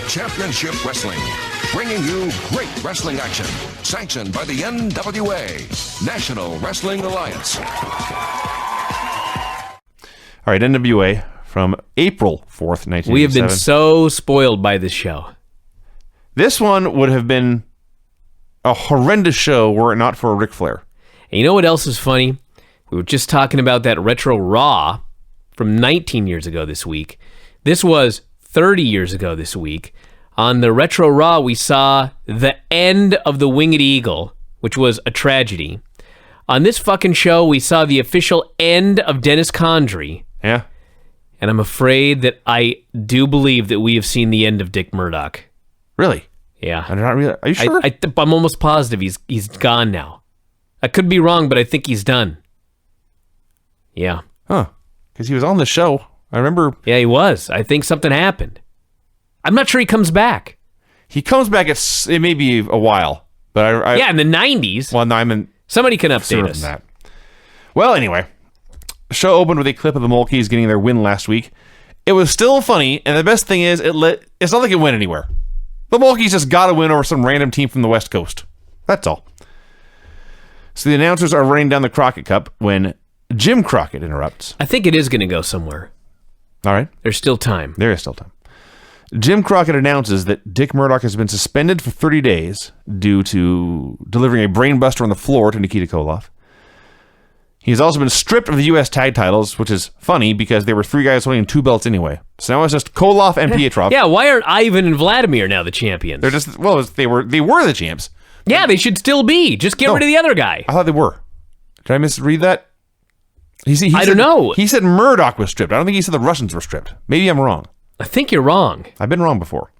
Championship Wrestling, bringing you great wrestling action, sanctioned by the NWA, National Wrestling Alliance. All right, NWA from April 4th, 1987. We have been so spoiled by this show. This one would have been a horrendous show were it not for Ric Flair. And you know what else is funny? We were just talking about that Retro Raw from 19 years ago this week. This was 30 years ago this week. On the Retro Raw, we saw the end of the Winged Eagle, which was a tragedy. On this fucking show, we saw the official end of Dennis Condrey. Yeah. And I'm afraid that I do believe that we have seen the end of Dick Murdoch. Really? Yeah. I'm not really. Are you sure? I'm almost positive he's gone now. I could be wrong, but I think he's done. Yeah. Huh. Because he was on the show. I remember. Yeah, he was. I think something happened. I'm not sure he comes back. He comes back. It may be a while, but yeah, in the 90s. Well, no, I'm in. Somebody can update us. That. Well, anyway, the show opened with a clip of the Mulkeys getting their win last week. It was still funny, and the best thing is, it's not like it went anywhere. The Mulkeys just got a win over some random team from the West Coast. That's all. So the announcers are running down the Crockett Cup when Jim Crockett interrupts. I think it is going to go somewhere. All right. There's still time. There is still time. Jim Crockett announces that Dick Murdoch has been suspended for 30 days due to delivering a brainbuster on the floor to Nikita Koloff. He has also been stripped of the U.S. tag titles, which is funny because there were three guys holding two belts anyway. So now it's just Koloff and Pietrov. Yeah, why aren't Ivan and Vladimir now the champions? They're just, well, they were the champs. Yeah, they should still be. Just get rid of the other guy. I thought they were. Did I misread that? I don't know. He said Murdoch was stripped. I don't think he said the Russians were stripped. Maybe I'm wrong. I think you're wrong. I've been wrong before.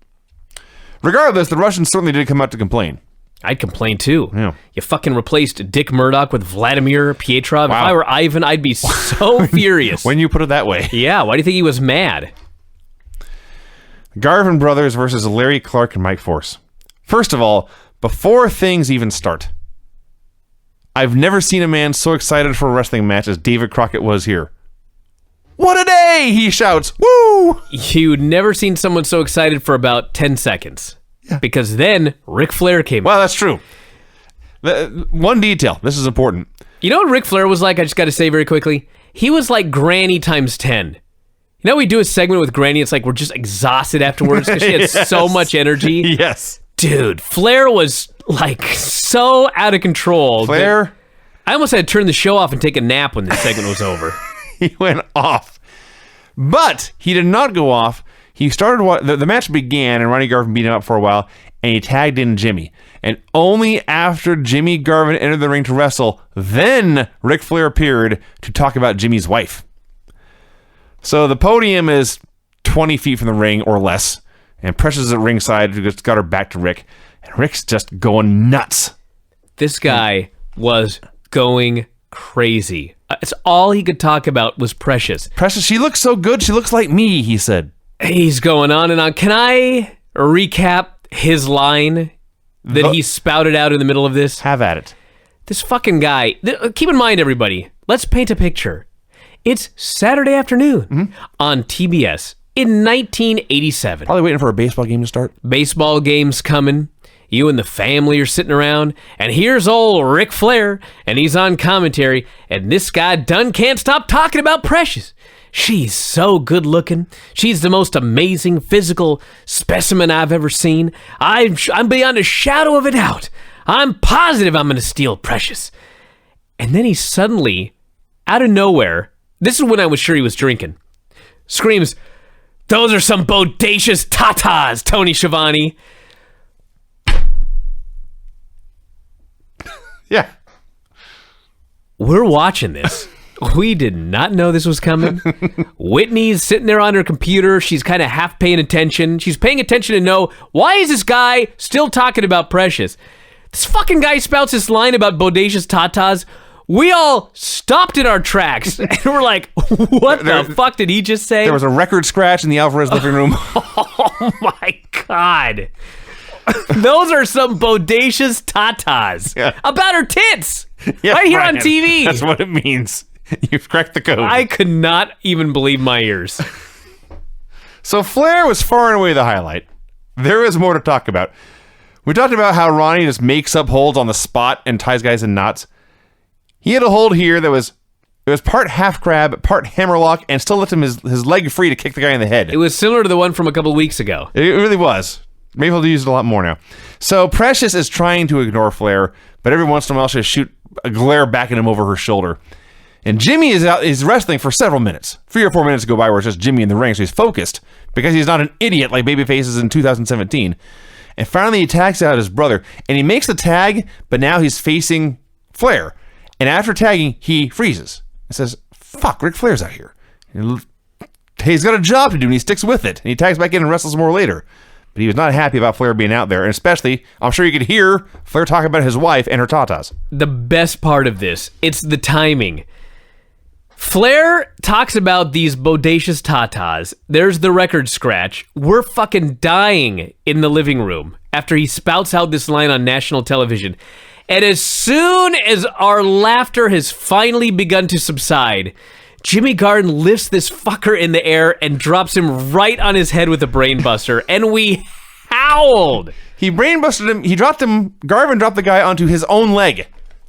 Regardless, the Russians certainly did come out to complain. I'd complain too. Yeah. You fucking replaced Dick Murdoch with Vladimir Pietrov. Wow. If I were Ivan, I'd be so furious. When you put it that way. Yeah, why do you think he was mad? Garvin Brothers versus Larry Clark and Mike Force. First of all, before things even start, I've never seen a man so excited for a wrestling match as David Crockett was here. What a day! He shouts, woo! You'd never seen someone so excited for about 10 seconds. Yeah. Because then Ric Flair came Well, that's true. One detail. This is important. You know what Ric Flair was like? I just got to say very quickly. He was like Granny times 10. You know, we do a segment with Granny. It's like we're just exhausted afterwards because she had so much energy. Yes. Dude, Flair was like so out of control. Flair? I almost had to turn the show off and take a nap when this segment was over. He went off. But he did not go off. He started, the match began and Ronnie Garvin beat him up for a while and he tagged in Jimmy. And only after Jimmy Garvin entered the ring to wrestle, then Ric Flair appeared to talk about Jimmy's wife. So the podium is 20 feet from the ring or less. And Precious is at ringside, who just got her back to Rick. And Rick's just going nuts. This guy was going crazy. It's all he could talk about was Precious. Precious, she looks so good. She looks like me, he said. He's going on and on. Can I recap his line that he spouted out in the middle of this? Have at it. This fucking guy. Keep in mind, everybody. Let's paint a picture. It's Saturday afternoon on TBS in 1987. Probably waiting for a baseball game to start. Baseball game's coming. You and the family are sitting around, and here's old Ric Flair, and he's on commentary, and this guy done can't stop talking about Precious. She's so good looking. She's the most amazing physical specimen I've ever seen. I'm beyond a shadow of a doubt. I'm positive I'm going to steal Precious. And then he suddenly, out of nowhere, this is when I was sure he was drinking, screams, "Those are some bodacious tatas, Tony Schiavone." Yeah. We're watching this. We did not know this was coming. Whitney's sitting there on her computer. She's kind of half paying attention. She's paying attention to know, why is this guy still talking about Precious? This fucking guy spouts this line about bodacious tatas. We all stopped in our tracks. And we're like, what the fuck did he just say? There was a record scratch in the Alvarez living room. Oh my God. Those are some bodacious tatas. Yeah. About her tits. Yeah, right here Bryan, on TV. That's what it means. You've cracked the code. I could not even believe my ears. So Flair was far and away the highlight. There is more to talk about. We talked about how Ronnie just makes up holds on the spot and ties guys in knots. He had a hold here that was part half grab, part hammerlock, and still left him his leg free to kick the guy in the head. It was similar to the one from a couple of weeks ago. It really was. Maybe he'll use it a lot more now. So Precious is trying to ignore Flair, but every once in a while she'll shoot a glare back at him over her shoulder. And Jimmy is wrestling for several minutes. 3 or 4 minutes go by where it's just Jimmy in the ring, so he's focused because he's not an idiot like Babyface in 2017. And finally he tags out his brother, and he makes the tag, but now he's facing Flair. And after tagging, he freezes and says, fuck, Ric Flair's out here. He's got a job to do, and he sticks with it. And he tags back in and wrestles more later. But he was not happy about Flair being out there, and especially, I'm sure you could hear Flair talking about his wife and her tatas. The best part of this, it's the timing. Flair talks about these bodacious tatas. There's the record scratch. We're fucking dying in the living room after he spouts out this line on national television. And as soon as our laughter has finally begun to subside, Jimmy Garvin lifts this fucker in the air and drops him right on his head with a brainbuster, and we howled. He brainbusted him. He dropped him. Garvin dropped the guy onto his own leg.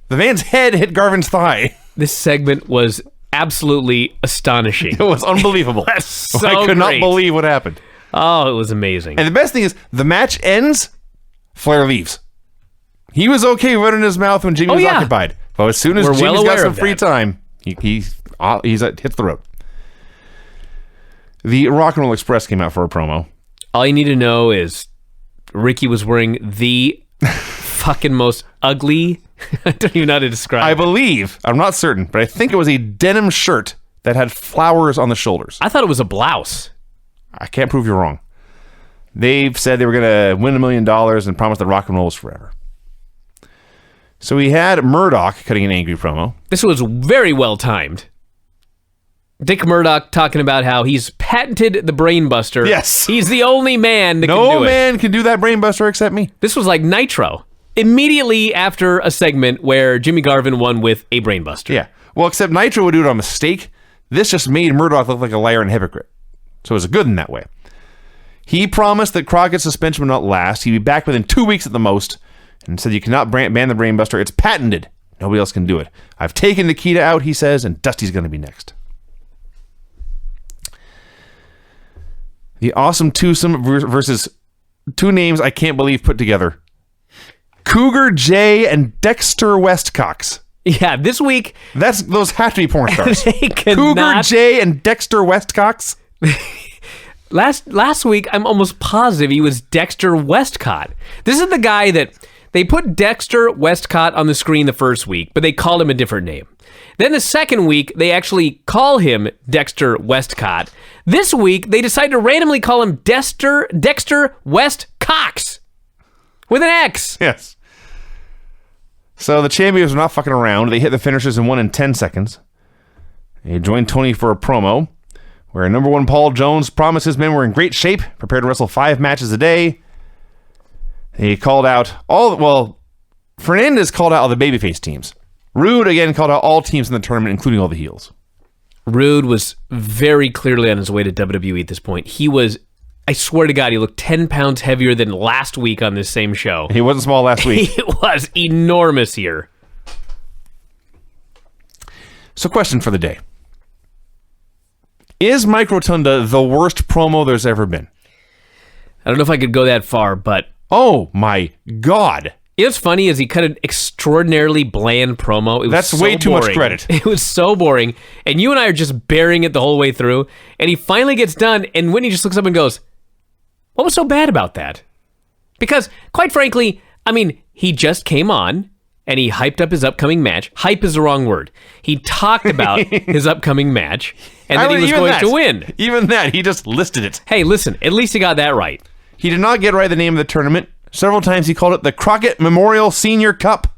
The man's head hit Garvin's thigh. This segment was absolutely astonishing. It was unbelievable. That's so I could not great. believe what happened. Oh, it was amazing. And the best thing is, the match ends, Flair leaves. He was okay running his mouth when Jimmy was occupied. But as soon as Jimmy's got some free time, he hits the road. The Rock and Roll Express came out for a promo. All you need to know is Ricky was wearing the fucking most ugly, I don't even know how to describe I it. believe, I'm not certain, but I think it was a denim shirt that had flowers on the shoulders. I thought it was a blouse. I can't prove you're wrong. They've said they were going to win $1 million and promised that rock and roll is forever. So we had Murdoch cutting an angry promo. This was very well timed. Dick Murdoch talking about how he's patented the brainbuster. Yes. He's the only man that can do it. No man can do that brainbuster except me. This was like Nitro. Immediately after a segment where Jimmy Garvin won with a brainbuster. Yeah. Well, except Nitro would do it on mistake. This just made Murdoch look like a liar and hypocrite. So it was good in that way. He promised that Crockett's suspension would not last. He'd be back within 2 weeks at the most. And said you cannot ban the brainbuster. It's patented. Nobody else can do it. I've taken Nikita out, he says, and Dusty's going to be next. The Awesome Twosome versus two names I can't believe put together. Cougar J and Dexter Westcox. Yeah, this week... Those have to be porn stars. They Cougar J and Dexter Westcox. Last week, I'm almost positive he was Dexter Westcott. This is the guy that... They put Dexter Westcott on the screen the first week, but they called him a different name. Then the second week, they actually call him Dexter Westcott. This week, they decide to randomly call him Dexter Westcox with an X. Yes. So the champions were not fucking around. They hit the finishers and won in 10 seconds. They joined Tony for a promo where number one Paul Jones promised his men were in great shape, prepared to wrestle 5 matches a day. He called out Fernandez called out all the babyface teams. Rude, again, called out all teams in the tournament, including all the heels. Rude was very clearly on his way to WWE at this point. He was, I swear to God, he looked 10 pounds heavier than last week on this same show. He wasn't small last week. He was enormous here. So question for the day. Is Mike Rotunda the worst promo there's ever been? I don't know if I could go that far, but... Oh my God. You know what's funny is he cut an extraordinarily bland promo. It was That's way too much credit. It was so boring. And you and I are just bearing it the whole way through. And he finally gets done, and Whitney just looks up and goes, what was so bad about that? Because, quite frankly, I mean, he just came on, and he hyped up his upcoming match. Hype is the wrong word. He talked about his upcoming match, and that he was going to win. Even that, he just listed it. Hey, listen, at least he got that right. He did not get right the name of the tournament. Several times he called it the Crockett Memorial Senior Cup.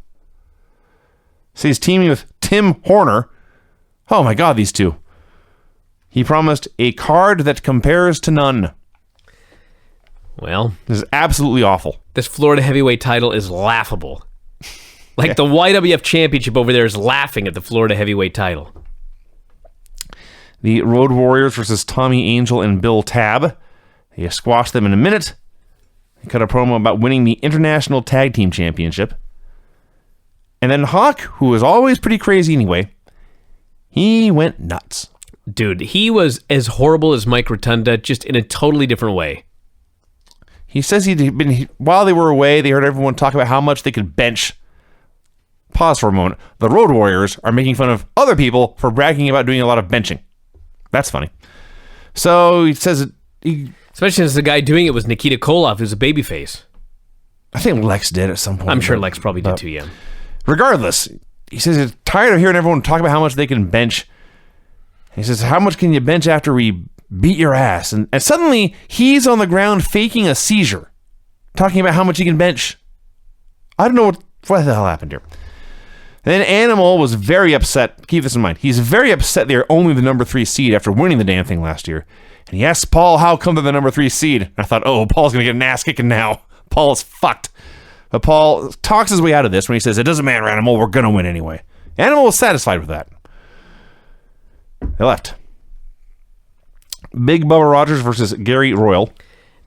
So he's teaming with Tim Horner. Oh my God, these two. He promised a card that compares to none. Well, this is absolutely awful. This Florida heavyweight title is laughable. Like the YWF Championship over there is laughing at the Florida heavyweight title. The Road Warriors versus Tommy Angel and Bill Tabb. He squashed them in a minute. He cut a promo about winning the International Tag Team Championship. And then Hawk, who was always pretty crazy anyway, he went nuts. Dude, he was as horrible as Mike Rotunda, just in a totally different way. He says while they were away, they heard everyone talk about how much they could bench. Pause for a moment. The Road Warriors are making fun of other people for bragging about doing a lot of benching. That's funny. So he says... Especially since the guy doing it was Nikita Koloff, who's a babyface. I think Lex did at some point. I'm sure Lex probably did too, yeah. Regardless, he says he's tired of hearing everyone talk about how much they can bench. He says, how much can you bench after we beat your ass? And suddenly, he's on the ground faking a seizure, talking about how much he can bench. I don't know what the hell happened here. Then Animal was very upset. Keep this in mind. He's very upset they're only the number 3 seed after winning the damn thing last year. And he asks Paul how come they're the number 3 seed. And I thought, oh, Paul's going to get an ass kicking now. Paul is fucked. But Paul talks his way out of this when he says, it doesn't matter, Animal, we're going to win anyway. Animal was satisfied with that. They left. Big Bubba Rogers versus Gary Royal.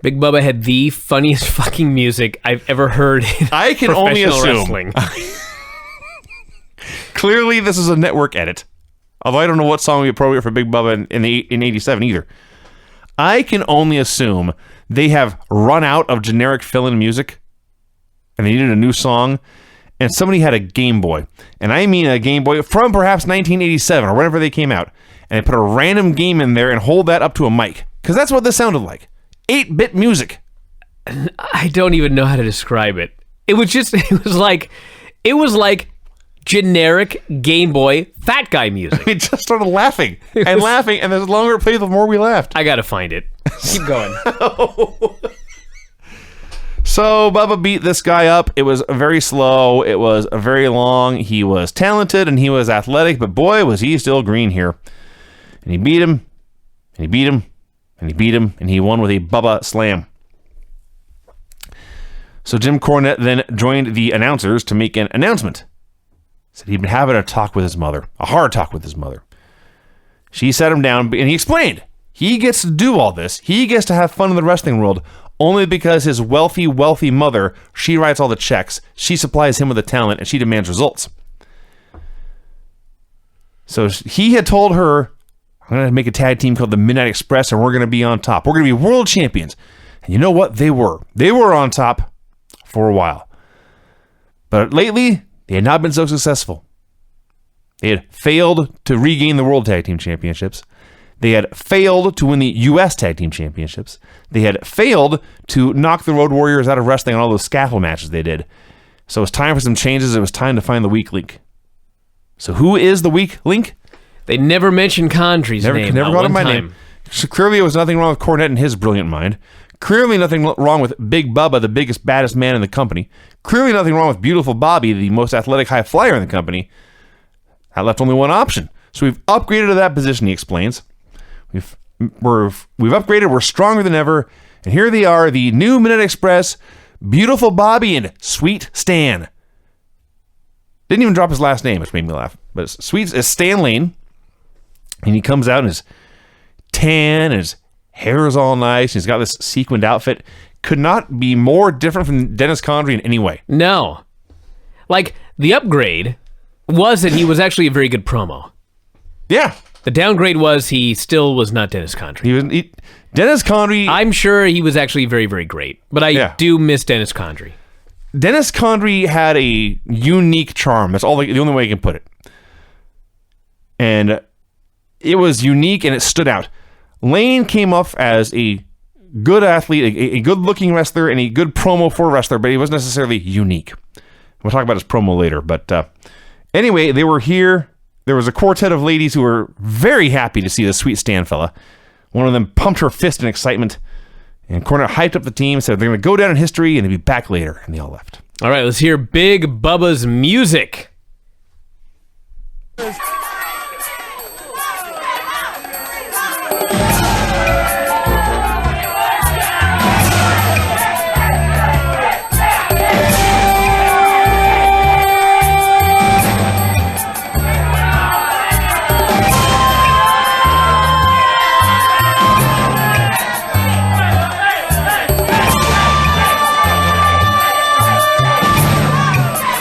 Big Bubba had the funniest fucking music I've ever heard in I can only assume. wrestling. Clearly, this is a network edit. Although I don't know what song would be appropriate for Big Bubba in 87 either. I can only assume they have run out of generic fill-in music and they needed a new song, and somebody had a Game Boy. And I mean a Game Boy from perhaps 1987 or whenever they came out. And they put a random game in there and hold that up to a mic. Because that's what this sounded like. 8-bit music. I don't even know how to describe it. It was like generic Game Boy fat guy music. We just started laughing and laughing, and the longer it played, the more we laughed. I gotta find it. Keep going. So Bubba beat this guy up. It was very slow. It was very long. He was talented and he was athletic, but boy, was he still green here. And he beat him, and he beat him, and he beat him, and he won with a Bubba Slam. So Jim Cornette then joined the announcers to make an announcement. Said he'd been having a talk with his mother, a hard talk with his mother. She sat him down, and he explained he gets to do all this. He gets to have fun in the wrestling world only because his wealthy mother, she writes all the checks, she supplies him with the talent, and she demands results. So he had told her, I'm going to make a tag team called the Midnight Express, and we're going to be on top. We're going to be world champions. And you know what? They were. They were on top for a while. But lately, they had not been so successful. They had failed to regain the World Tag Team Championships. They had failed to win the U.S. Tag Team Championships. They had failed to knock the Road Warriors out of wrestling on all those scaffold matches they did. So it was time for some changes. It was time to find the weak link. So who is the weak link? They never mentioned Condry's name. Never got him by name. So clearly there was nothing wrong with Cornette and his brilliant mind. Clearly nothing wrong with Big Bubba, the biggest, baddest man in the company. Clearly nothing wrong with Beautiful Bobby, the most athletic high flyer in the company. That left only one option. So we've upgraded to that position, he explains. We've upgraded, we're stronger than ever, and here they are, the new Midnight Express, Beautiful Bobby and Sweet Stan. Didn't even drop his last name, which made me laugh. But Sweet is Stan Lane, and he comes out in his tan, and his hair is all nice, and he's got this sequined outfit. Could not be more different from Dennis Condrey in any way. No. Like, the upgrade was that he was actually a very good promo. Yeah. The downgrade was he still was not Dennis Condrey. Dennis Condrey... I'm sure he was actually very, very great, but I do miss Dennis Condrey. Dennis Condrey had a unique charm. That's the only way I can put it. And it was unique and it stood out. Lane came off as a good athlete, a good-looking wrestler, and a good promo for a wrestler, but he wasn't necessarily unique. We'll talk about his promo later. But anyway, they were here. There was a quartet of ladies who were very happy to see the Sweet Stan fella. One of them pumped her fist in excitement, and Cornette hyped up the team, said they're going to go down in history, and they'll be back later, and they all left. All right, let's hear Big Bubba's music.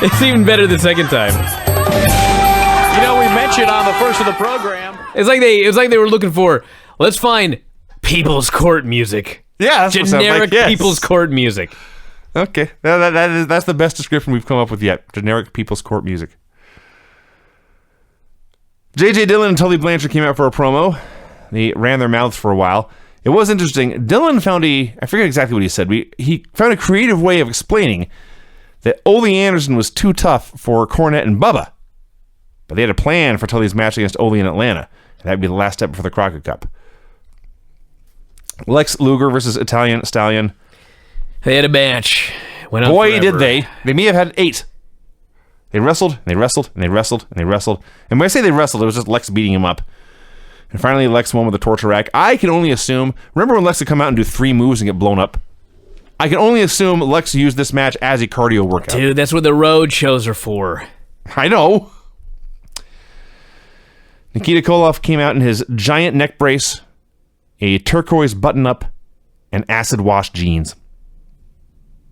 It's even better the second time. You know, we mentioned on the first of the program. It was like they were looking for, let's find People's Court music. Yeah, that's what it sounds Generic like, yes. People's Court music. Okay, that's the best description we've come up with yet. Generic People's Court music. J.J. Dillon and Tully Blanchard came out for a promo. They ran their mouths for a while. It was interesting. Dillon found I forget exactly what he said. He found a creative way of explaining that Ole Anderson was too tough for Cornette and Bubba. But they had a plan for Tully's match against Ole in Atlanta. And that would be the last step for the Crockett Cup. Lex Luger versus Italian Stallion. They had a match. Went on Boy, forever. did they. They may have had 8. They wrestled, and they wrestled, and they wrestled, and they wrestled. And when I say they wrestled, it was just Lex beating him up. And finally, Lex won with the torture rack. I can only assume... Remember when Lex would come out and do 3 moves and get blown up? I can only assume Lex used this match as a cardio workout. Dude, that's what the road shows are for. I know. Nikita Koloff came out in his giant neck brace, a turquoise button-up, and acid-wash jeans.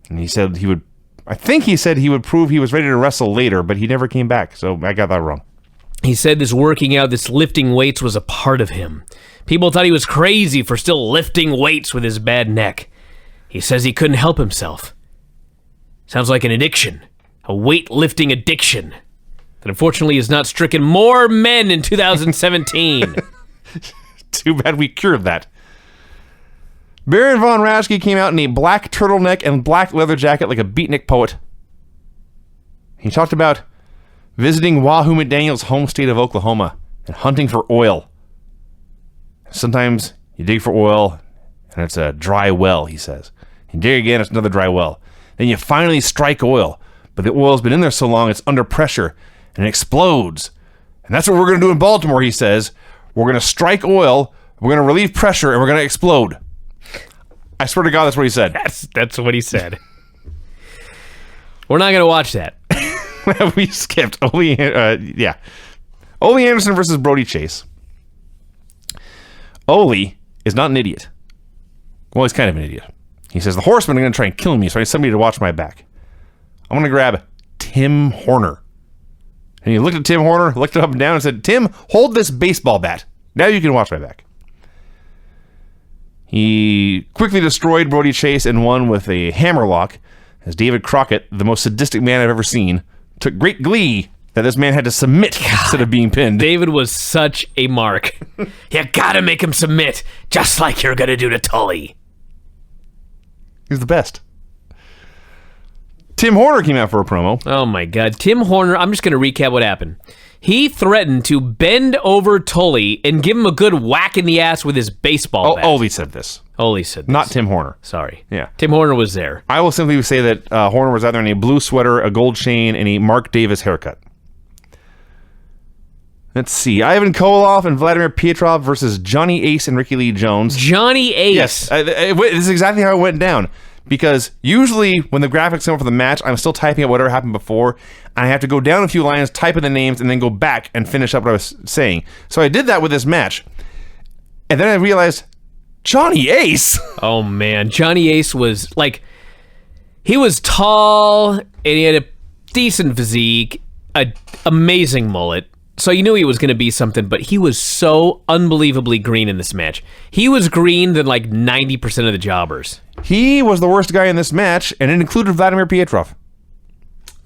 And he said he would... I think he said he would prove he was ready to wrestle later, but he never came back, so I got that wrong. He said this working out, this lifting weights was a part of him. People thought he was crazy for still lifting weights with his bad neck. He says he couldn't help himself. Sounds like an addiction. A weightlifting addiction. That unfortunately has not stricken more men in 2017. Too bad we cured that. Baron Von Raschke came out in a black turtleneck and black leather jacket like a beatnik poet. He talked about visiting Wahoo McDaniel's home state of Oklahoma and hunting for oil. Sometimes you dig for oil and it's a dry well, he says. You dig again, it's another dry well. Then you finally strike oil, but the oil's been in there so long it's under pressure and it explodes. And that's what we're going to do in Baltimore, he says. We're going to strike oil, we're going to relieve pressure, and we're going to explode. I swear to God, that's what he said. That's what he said. We're not going to watch that. We skipped. Ole Anderson versus Brody Chase. Ole is not an idiot. Well, he's kind of an idiot. He says, the Horsemen are going to try and kill me, so I need somebody to watch my back. I'm going to grab Tim Horner. And he looked at Tim Horner, looked up and down, and said, Tim, hold this baseball bat. Now you can watch my back. He quickly destroyed Brody Chase and won with a hammerlock, as David Crockett, the most sadistic man I've ever seen, took great glee that this man had to submit instead of being pinned. David was such a mark. You gotta make him submit, just like you're gonna do to Tully. He's the best. Tim Horner came out for a promo. Oh my God. Tim Horner, I'm just gonna recap what happened. He threatened to bend over Tully and give him a good whack in the ass with his baseball bat. Ole said this. Ole said this. Not Tim Horner. Sorry. Yeah. Tim Horner was there. I will simply say that Horner was either in a blue sweater, a gold chain, and a Mark Davis haircut. Let's see. Ivan Koloff and Vladimir Pietrov versus Johnny Ace and Ricky Lee Jones. Johnny Ace. Yes. This is exactly how it went down. Because usually when the graphics come up for the match, I'm still typing out whatever happened before. And I have to go down a few lines, type in the names, and then go back and finish up what I was saying. So I did that with this match. And then I realized, Johnny Ace? Oh, man. Johnny Ace was, like, he was tall, and he had a decent physique, an amazing mullet. So you knew he was going to be something, but he was so unbelievably green in this match. He was green than, like, 90% of the jobbers. He was the worst guy in this match, and it included Vladimir Pietrov.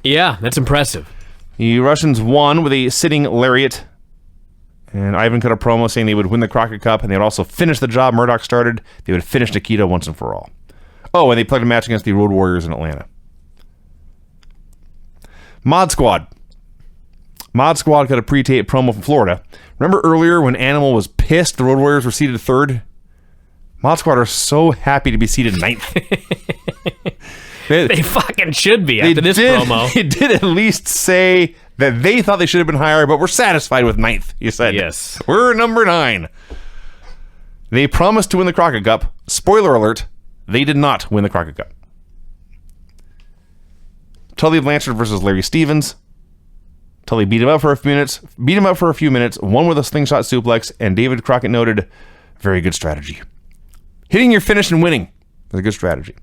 Yeah, that's impressive. The Russians won with a sitting lariat. And Ivan cut a promo saying they would win the Crockett Cup, and they would also finish the job Murdoch started. They would finish Nikita once and for all. Oh, and they played a match against the Road Warriors in Atlanta. Mod Squad. Mod Squad cut a pre-tape promo from Florida. Remember earlier when Animal was pissed the Road Warriors were seated third? Mod Squad are so happy to be seated ninth. They fucking should be after this promo. They did at least say that they thought they should have been higher, but we're satisfied with ninth, you said. Yes. We're number 9. They promised to win the Crockett Cup. Spoiler alert, they did not win the Crockett Cup. Tully Blanchard versus Larry Stevens. Tully beat him up for a few minutes, won with a slingshot suplex, and David Crockett noted, very good strategy. Hitting your finish and winning is a good strategy.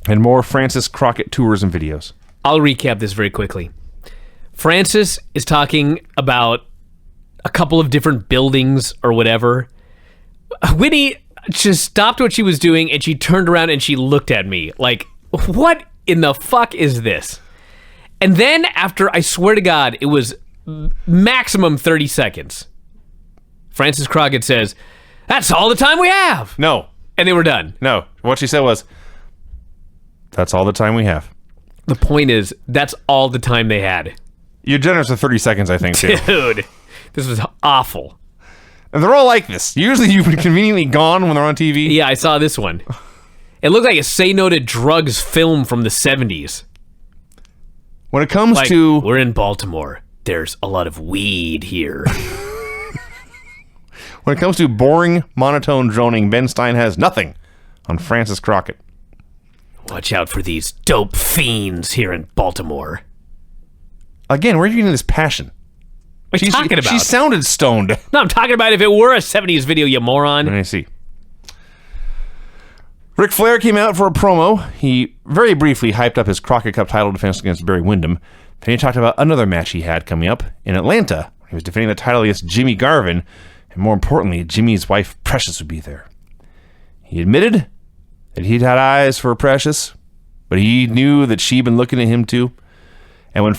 And more Francis Crockett tours and videos. I'll recap this very quickly. Francis is talking about a couple of different buildings or whatever. Winnie just stopped what she was doing and she turned around and she looked at me like, what in the fuck is this? And then after, I swear to God, it was maximum 30 seconds. Francis Crockett says, "That's all the time we have." No. And they were done. No. What she said was, "That's all the time we have." The point is, that's all the time they had. You're generous with 30 seconds, I think, too. Dude, this was awful. And they're all like this. Usually you've been conveniently gone when they're on TV. Yeah, I saw this one. It looked like a Say No to Drugs film from the 70s. When it comes Like, to... we're in Baltimore. There's a lot of weed here. When it comes to boring, monotone droning, Ben Stein has nothing on Francis Crockett. Watch out for these dope fiends here in Baltimore. Again, where are you getting this passion? What are you talking about? She sounded stoned. No, I'm talking about if it were a 70s video, you moron. I see. Ric Flair came out for a promo. He very briefly hyped up his Crockett Cup title defense against Barry Windham. Then he talked about another match he had coming up in Atlanta. He was defending the title against Jimmy Garvin. And more importantly, Jimmy's wife, Precious, would be there. He admitted that he'd had eyes for Precious, but he knew that she'd been looking at him too. And when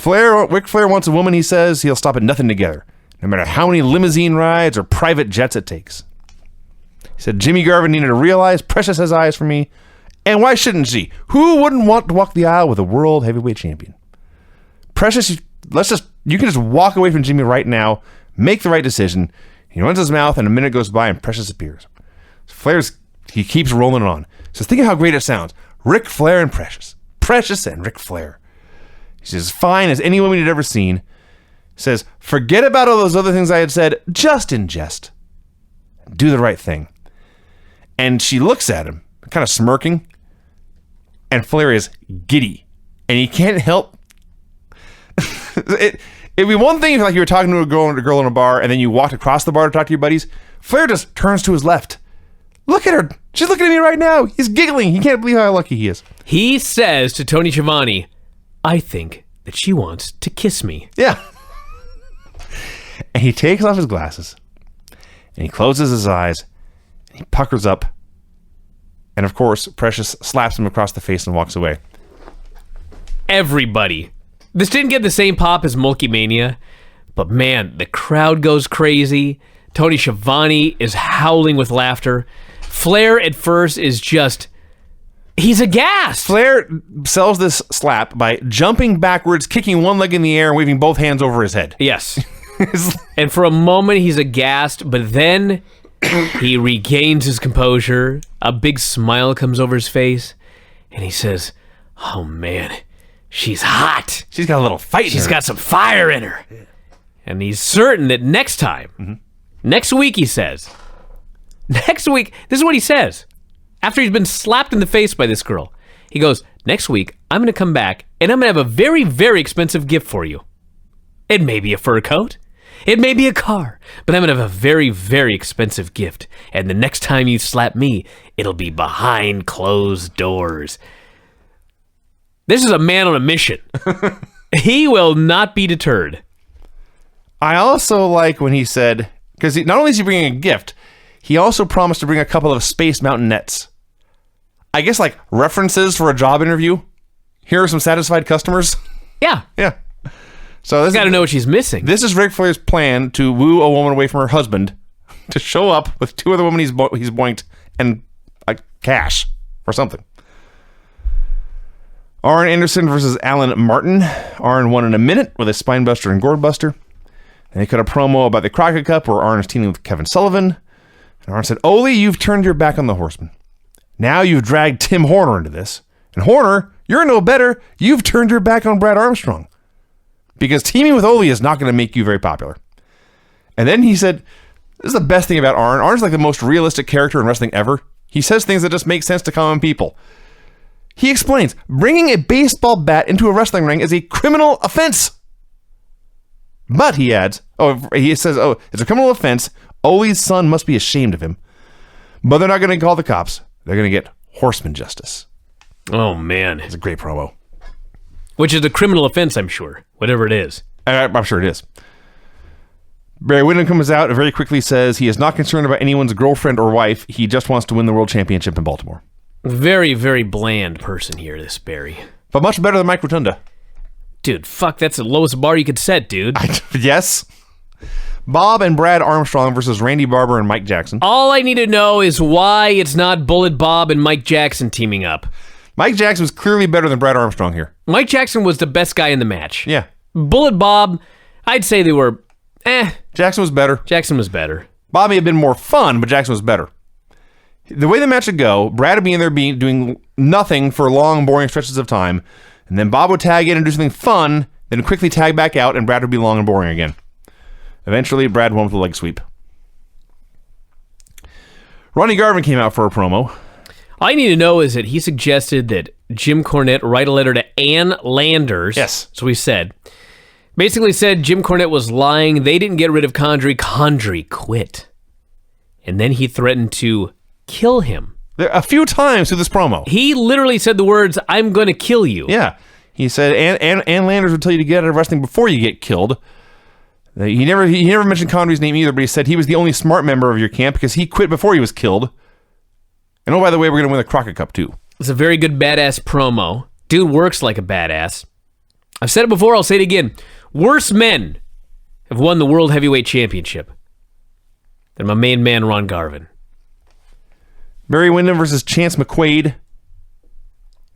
Ric Flair wants a woman, he says he'll stop at nothing to get her, no matter how many limousine rides or private jets it takes. He said Jimmy Garvin needed to realize Precious has eyes for me, and why shouldn't she? Who wouldn't want to walk the aisle with a world heavyweight champion? Precious, you can just walk away from Jimmy right now, make the right decision. He runs his mouth, and a minute goes by, and Precious appears. He keeps rolling it on. So think of how great it sounds. Ric Flair and Precious. Precious and Ric Flair. She's as fine as any woman you'd ever seen. Says, forget about all those other things I had said, just in jest. Do the right thing. And she looks at him, kind of smirking, and Flair is giddy. And he can't help... It'd be one thing if you were talking to a girl in a bar and then you walked across the bar to talk to your buddies. Flair just turns to his left. Look at her. She's looking at me right now. He's giggling. He can't believe how lucky he is. He says to Tony Schiavone, "I think that she wants to kiss me." Yeah. And he takes off his glasses and he closes his eyes and he puckers up. And of course, Precious slaps him across the face and walks away. Everybody. This didn't get the same pop as Mulkymania, but man, the crowd goes crazy. Tony Schiavone is howling with laughter. Flair at first is just... he's aghast. Flair sells this slap by jumping backwards, kicking one leg in the air, and waving both hands over his head. Yes. And for a moment, he's aghast, but then he regains his composure. A big smile comes over his face, and he says, "Oh, man, she's hot. She's got a little fight in She's her." got some fire in her." And he's certain that next time, next week, he says, next week, this is what he says. After he's been slapped in the face by this girl, he goes, "Next week, I'm going to come back, and I'm going to have a very, very expensive gift for you. It may be a fur coat. It may be a car, but I'm going to have a very, very expensive gift. And the next time you slap me, it'll be behind closed doors." This is a man on a mission. He will not be deterred. I also like when he said, because not only is he bringing a gift, he also promised to bring a couple of Space Mountain nets. I guess like references for a job interview. Here are some satisfied customers. Yeah. Yeah. So this Got to know what she's missing. This is Ric Flair's plan to woo a woman away from her husband, to show up with two other women he's boinked and cash or something. Arn Anderson versus Alan Martin. Arn won in a minute with a spinebuster and gourdbuster. And they cut a promo about the Crockett Cup where Arn is teaming with Kevin Sullivan. And Arn said, "Ole, you've turned your back on the Horseman. Now you've dragged Tim Horner into this. And Horner, you're no better. You've turned your back on Brad Armstrong. Because teaming with Ole is not going to make you very popular." And then he said, this is the best thing about Arn. Arn's like the most realistic character in wrestling ever. He says things that just make sense to common people. He explains, bringing a baseball bat into a wrestling ring is a criminal offense. But he adds, it's a criminal offense. Ole's son must be ashamed of him. But they're not going to call the cops. They're going to get horseman justice. Oh, man. It's a great promo. Which is a criminal offense, I'm sure. Whatever it is. I'm sure it is. Barry Windham comes out and very quickly says he is not concerned about anyone's girlfriend or wife. He just wants to win the world championship in Baltimore. Very, very bland person here, this Barry. But much better than Mike Rotunda. Dude, fuck, that's the lowest bar you could set, dude. Yes. Bob and Brad Armstrong versus Randy Barber and Mike Jackson. All I need to know is why it's not Bullet Bob and Mike Jackson teaming up. Mike Jackson was clearly better than Brad Armstrong here. Mike Jackson was the best guy in the match. Yeah. Bullet Bob, I'd say they were, Jackson was better. Jackson was better. Bob may have been more fun, but Jackson was better. The way the match would go, Brad would be in there doing nothing for long, boring stretches of time, and then Bob would tag in and do something fun, then quickly tag back out, and Brad would be long and boring again. Eventually, Brad won with a leg sweep. Ronnie Garvin came out for a promo. All I need to know is that he suggested that Jim Cornette write a letter to Ann Landers. Yes. So he said. Basically said Jim Cornette was lying. They didn't get rid of Condrey. Condrey quit. And then he threatened to kill him. A few times through this promo. He literally said the words, "I'm going to kill you." Yeah. He said, Ann Landers would tell you to get out of wrestling before you get killed. He never mentioned Condrey's name either, but he said he was the only smart member of your camp because he quit before he was killed. And oh, by the way, we're going to win the Crockett Cup, too. It's a very good badass promo. Dude works like a badass. I've said it before, I'll say it again. Worse men have won the World Heavyweight Championship than my main man, Ron Garvin. Barry Windham versus Chance McQuaid.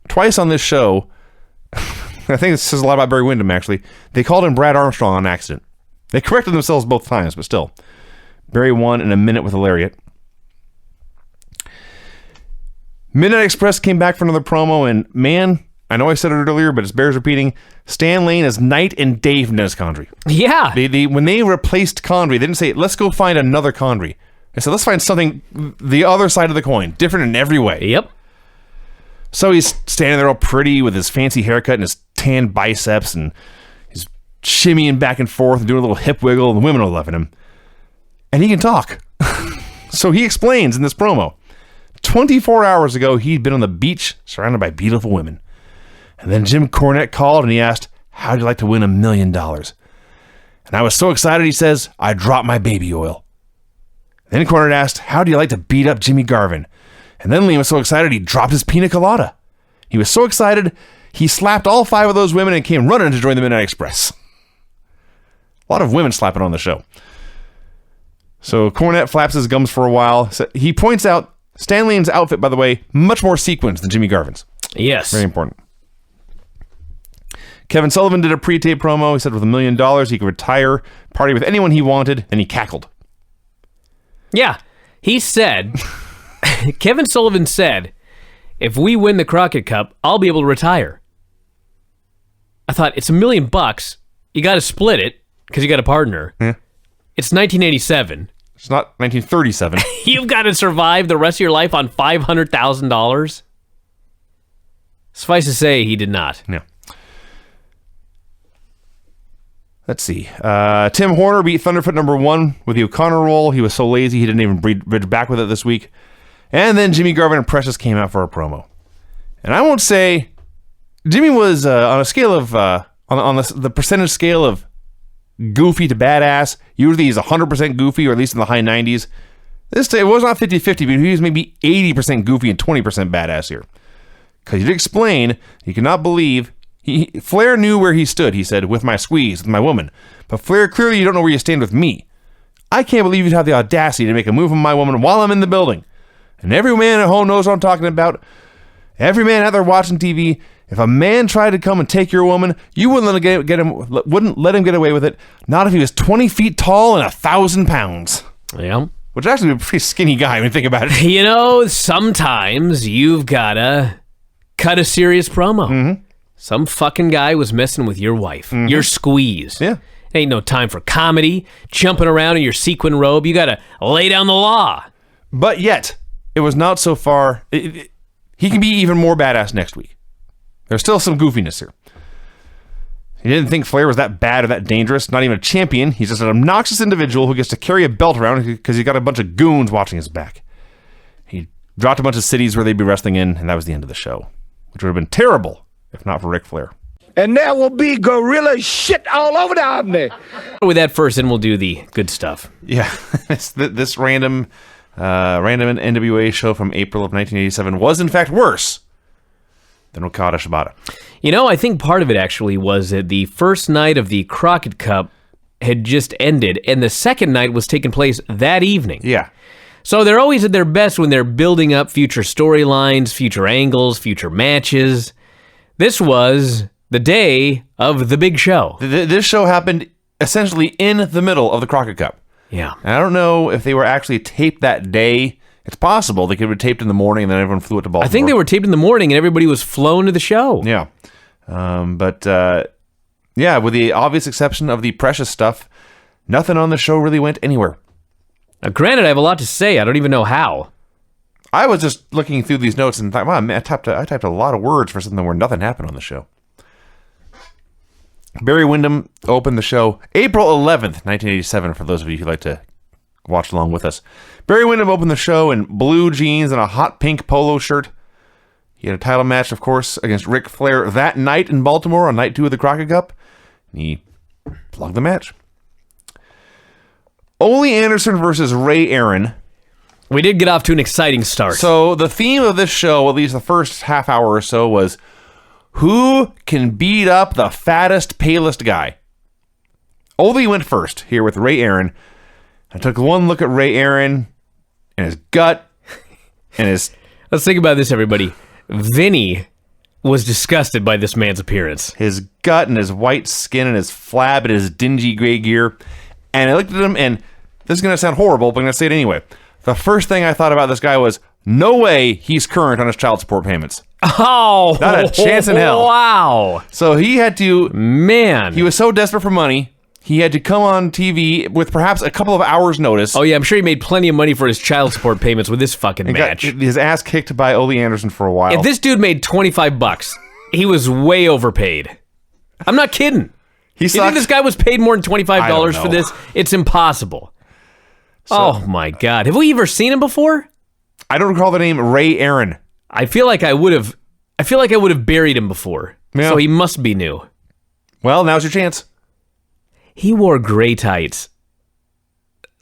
Twice on this show, I think this says a lot about Barry Windham, actually. They called him Brad Armstrong on accident. They corrected themselves both times, but still. Barry won in a minute with a lariat. Midnight Express came back for another promo, and man, I know I said it earlier, but it bears repeating. Stan Lane is night and day from Dennis Condrey. Yeah. When they replaced Condrey, they didn't say, let's go find another Condrey. They said, let's find something the other side of the coin, different in every way. Yep. So he's standing there all pretty with his fancy haircut and his tan biceps, and he's shimmying back and forth and doing a little hip wiggle, and the women are loving him. And he can talk. So he explains in this promo, 24 hours ago, he'd been on the beach surrounded by beautiful women. And then Jim Cornette called and he asked, how'd you like to win $1 million? And I was so excited, he says, I dropped my baby oil. Then Cornette asked, how'd you like to beat up Jimmy Garvin? And then Liam was so excited, he dropped his pina colada. He was so excited, he slapped all 5 of those women and came running to join the Midnight Express. A lot of women slapping on the show. So Cornette flaps his gums for a while. He points out Stan Lane's outfit, by the way, much more sequenced than Jimmy Garvin's. Yes. Very important. Kevin Sullivan did a pre-tape promo. He said with $1 million, he could retire, party with anyone he wanted, and he cackled. Yeah. He said, Kevin Sullivan said, if we win the Crockett Cup, I'll be able to retire. I thought, it's $1 million. You got to split it because you got a partner. Yeah. It's 1987. It's not 1937. You've got to survive the rest of your life on $500,000. Suffice to say, he did not. Yeah. Let's see. Tim Horner beat Thunderfoot #1 with the O'Connor roll. He was so lazy he didn't even bridge back with it this week. And then Jimmy Garvin and Precious came out for a promo. And I won't say Jimmy was on a scale of on the percentage scale of goofy to badass. Usually he's 100% goofy, or at least in the high 90s. This day it was not 50-50, but he was maybe 80% goofy and 20% badass here. Because he did explain he could not believe. Flair knew where he stood, he said, with my squeeze, with my woman. But Flair, clearly you don't know where you stand with me. I can't believe you'd have the audacity to make a move on my woman while I'm in the building. And every man at home knows what I'm talking about. Every man out there watching TV, if a man tried to come and take your woman, you wouldn't let him get away with it. Not if he was 20 feet tall and 1,000 pounds. Yeah. Which is actually a pretty skinny guy when you think about it. You know, sometimes you've got to cut a serious promo. Mm-hmm. Some fucking guy was messing with your wife. Mm-hmm. Your squeeze. Yeah. Ain't no time for comedy, jumping around in your sequin robe. You got to lay down the law. But yet, it was not so far. He can be even more badass next week. There's still some goofiness here. He didn't think Flair was that bad or that dangerous. Not even a champion. He's just an obnoxious individual who gets to carry a belt around because he's got a bunch of goons watching his back. He dropped a bunch of cities where they'd be wrestling in, and that was the end of the show. which would have been terrible if not for Ric Flair. And there will be gorilla shit all over the Omni. With that first, and we'll do the good stuff. Yeah, this random NWA show from April of 1987 was in fact worse than Okada Shibata. You know, I think part of it actually was that the first night of the Crockett Cup had just ended, and the second night was taking place that evening. Yeah. So they're always at their best when they're building up future storylines, future angles, future matches. This was the day of the big show. This show happened essentially in the middle of the Crockett Cup. Yeah. And I don't know if they were actually taped that day. It's possible they could have been taped in the morning and then everyone flew it to Baltimore. I think they were taped in the morning and everybody was flown to the show. Yeah. Yeah, with the obvious exception of the Precious stuff, nothing on the show really went anywhere. Now, granted, I have a lot to say. I don't even know how. I was just looking through these notes and thought, wow, man, I typed a lot of words for something where nothing happened on the show. Barry Windham opened the show April 11th, 1987, for those of you who like to watch along with us. Barry Windham opened the show in blue jeans and a hot pink polo shirt. He had a title match, of course, against Ric Flair that night in Baltimore on night 2 of the Crockett Cup. And he plugged the match. Ole Anderson versus Ray Aaron. We did get off to an exciting start. So the theme of this show, at least the first half hour or so, was who can beat up the fattest, palest guy? Ole went first here with Ray Aaron. I took one look at Ray Aaron and his gut and his... Let's think about this, everybody. Vinny was disgusted by this man's appearance. His gut and his white skin and his flab and his dingy gray gear. And I looked at him, and this is going to sound horrible, but I'm going to say it anyway. The first thing I thought about this guy was, no way he's current on his child support payments. Oh! Not a chance in hell. Wow! So he had to... Man. He was so desperate for money, he had to come on TV with perhaps a couple of hours' notice. Oh, yeah, I'm sure he made plenty of money for his child support payments with this fucking match. Got his ass kicked by Ole Anderson for a while. If this dude made $25, he was way overpaid. I'm not kidding. You think this guy was paid more than $25 for this? It's impossible. Oh my God. Have we ever seen him before? I don't recall the name Ray Aaron. I feel like I would have buried him before. Yeah. So he must be new. Well, now's your chance. He wore gray tights.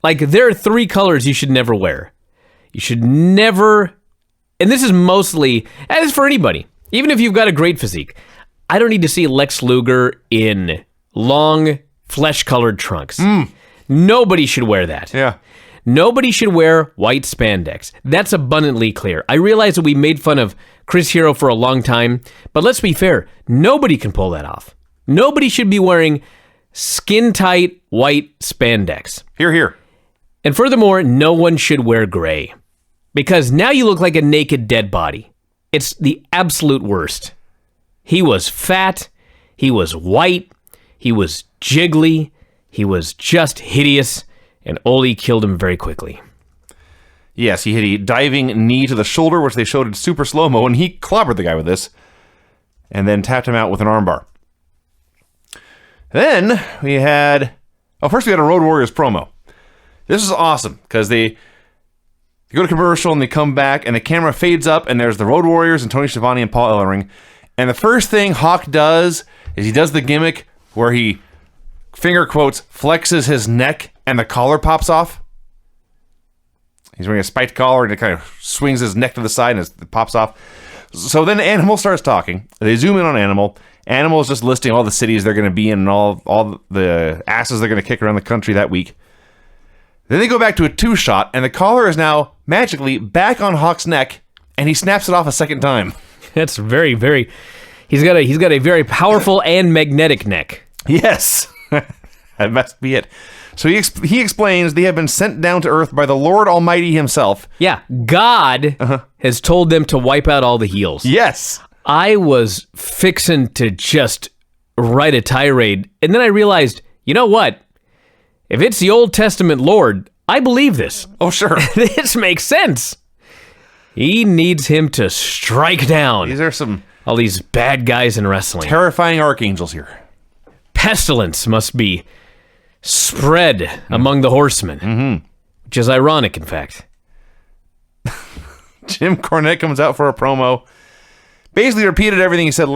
Like, there are 3 colors you should never wear. You should never, and this is mostly, and it's for anybody, even if you've got a great physique. I don't need to see Lex Luger in long, flesh-colored trunks. Nobody should wear that. Yeah. Nobody should wear white spandex. That's abundantly clear. I realize that we made fun of Chris Hero for a long time, but let's be fair. Nobody can pull that off. Nobody should be wearing skin-tight white spandex. Hear, hear. And furthermore, no one should wear gray. Because now you look like a naked dead body. It's the absolute worst. He was fat. He was white. He was jiggly. He was just hideous. And Ole killed him very quickly. Yes, he hit a diving knee to the shoulder, which they showed in super slow-mo, and he clobbered the guy with this. And then tapped him out with an armbar. Then we had... first we had a Road Warriors promo. This is awesome, because they go to commercial and they come back, and the camera fades up, and there's the Road Warriors and Tony Schiavone and Paul Ellering. And the first thing Hawk does is he does the gimmick where he, finger quotes, flexes his neck and the collar pops off. He's wearing a spiked collar and it kind of swings his neck to the side and it pops off. So then Animal starts talking. They zoom in on Animal. Animal is just listing all the cities they're going to be in and all the asses they're going to kick around the country that week. Then they go back to a 2-shot, and the collar is now magically back on Hawk's neck, and he snaps it off a second time. That's very, very... He's got a very powerful and magnetic neck. Yes. That must be it. So he explains they have been sent down to Earth by the Lord Almighty himself. Yeah, God has told them to wipe out all the heels. Yes. I was fixing to just write a tirade, and then I realized, you know what? If it's the Old Testament Lord, I believe this. Oh, sure. This makes sense. He needs him to strike down These are some all these bad guys in wrestling. terrifying archangels here. Pestilence must be spread among the horsemen, which is ironic, in fact. Jim Cornette comes out for a promo. basically repeated everything he said.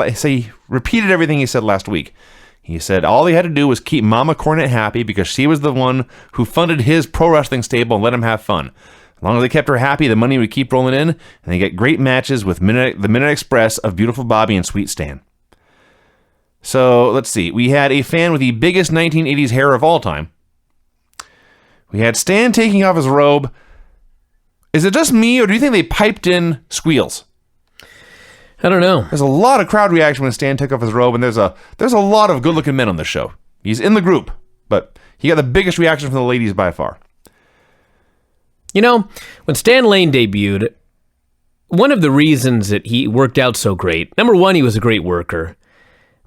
Repeated everything he said last week. He said all he had to do was keep Mama Cornette happy because she was the one who funded his pro wrestling stable and let him have fun. As long as they kept her happy, the money would keep rolling in, and they get great matches with the Minute Express of Beautiful Bobby and Sweet Stan. So, let's see. We had a fan with the biggest 1980s hair of all time. We had Stan taking off his robe. Is it just me, or do you think they piped in squeals? I don't know. There's a lot of crowd reaction when Stan took off his robe, and there's a lot of good-looking men on this show. He's in the group, but he got the biggest reaction from the ladies by far. You know, when Stan Lane debuted, one of the reasons that he worked out so great, number one, he was a great worker,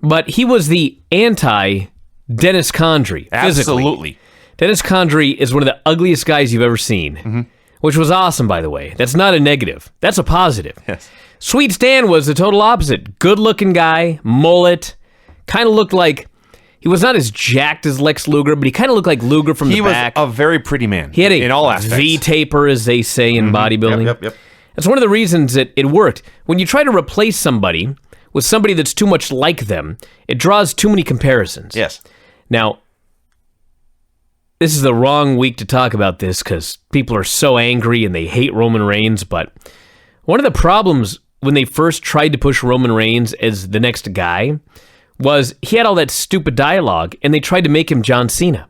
but he was the anti-Dennis Condrey. Absolutely. Dennis Condrey is one of the ugliest guys you've ever seen, which was awesome, by the way. That's not a negative. That's a positive. Yes. Sweet Stan was the total opposite. Good-looking guy, mullet, kind of looked like... He was not as jacked as Lex Luger, but he kind of looked like Luger from the back. He was a very pretty man. He had in all aspects. V-taper, as they say in bodybuilding. Yep. That's one of the reasons that it worked. When you try to replace somebody with somebody that's too much like them, it draws too many comparisons. Yes. Now, this is the wrong week to talk about this because people are so angry and they hate Roman Reigns, but one of the problems when they first tried to push Roman Reigns as the next guy was he had all that stupid dialogue, and they tried to make him John Cena.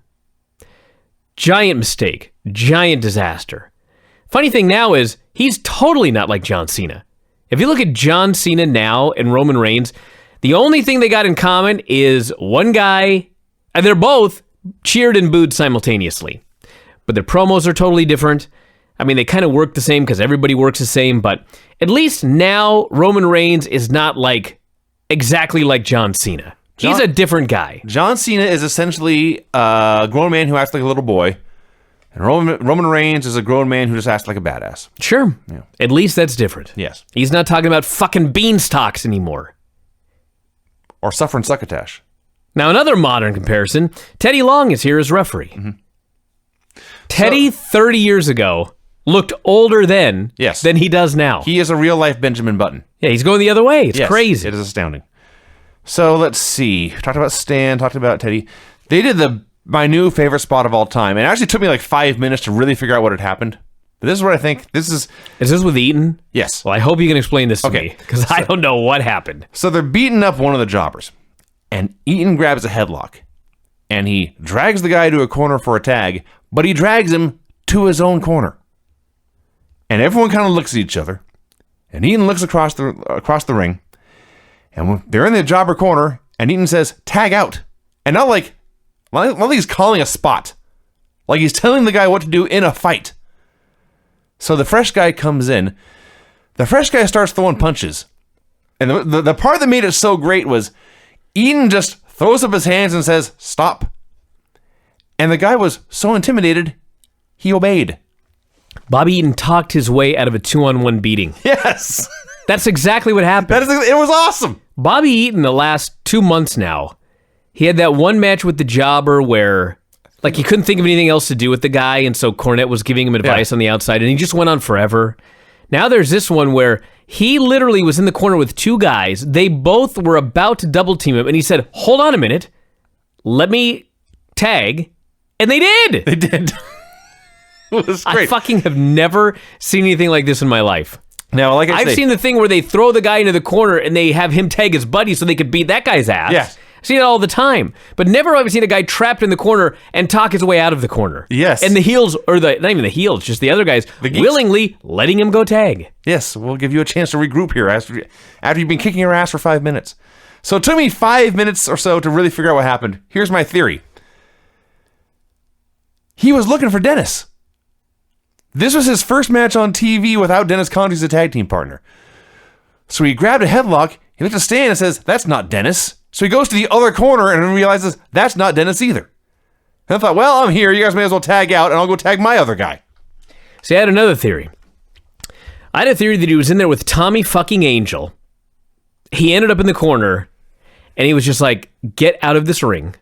Giant mistake. Giant disaster. Funny thing now is, he's totally not like John Cena. If you look at John Cena now and Roman Reigns, the only thing they got in common is one guy, and they're both cheered and booed simultaneously. But their promos are totally different. I mean, they kind of work the same because everybody works the same, but at least now Roman Reigns is not like exactly like John Cena. He's a different guy. John Cena is essentially a grown man who acts like a little boy, and Roman Reigns is a grown man who just acts like a badass. Sure. Yeah. At least that's different. Yes. He's not talking about fucking beanstalks anymore. Or suffering succotash. Now, another modern comparison, Teddy Long is here as referee. Teddy, 30 years ago, looked older then than he does now. He is a real-life Benjamin Button. Yeah, he's going the other way. It's crazy. It is astounding. So, let's see. Talked about Stan, talked about Teddy. They did my new favorite spot of all time. And it actually took me like 5 minutes to really figure out what had happened. But this is what I think. Is this with Eaton? Yes. Well, I hope you can explain this to me, because I don't know what happened. So, they're beating up one of the jobbers. And Eaton grabs a headlock. And he drags the guy to a corner for a tag, but he drags him to his own corner. And everyone kind of looks at each other. And Eaton looks across the ring. And they're in the jobber corner. And Eaton says, tag out. And not like he's calling a spot. Like he's telling the guy what to do in a fight. So the fresh guy comes in. The fresh guy starts throwing punches. And the part that made it so great was Eaton just throws up his hands and says, stop. And the guy was so intimidated, he obeyed. Bobby Eaton talked his way out of a 2-on-1 beating. Yes. That's exactly what happened. It was awesome. Bobby Eaton, the last 2 months now, he had that one match with the jobber where like he couldn't think of anything else to do with the guy, and so Cornette was giving him advice on the outside, and he just went on forever. Now there's this one where he literally was in the corner with two guys. They both were about to double team him, and he said, hold on a minute. Let me tag. And they did. They did. It was great. I fucking have never seen anything like this in my life. Now, like I've seen the thing where they throw the guy into the corner and they have him tag his buddy so they could beat that guy's ass. Yeah. I see it all the time. But never have I seen a guy trapped in the corner and talk his way out of the corner. Yes. And the heels, or not even the heels, just the other guys, willingly letting him go tag. Yes, we'll give you a chance to regroup here after you've been kicking your ass for 5 minutes. So it took me 5 minutes or so to really figure out what happened. Here's my theory. He was looking for Dennis. This was his first match on TV without Dennis Conte as a tag team partner. So he grabbed a headlock, he looked at Stan and says, that's not Dennis. So he goes to the other corner and realizes that's not Dennis either. And I thought, well, I'm here, you guys may as well tag out and I'll go tag my other guy. See, I had another theory. I had a theory that he was in there with Tommy fucking Angel. He ended up in the corner and he was just like, get out of this ring.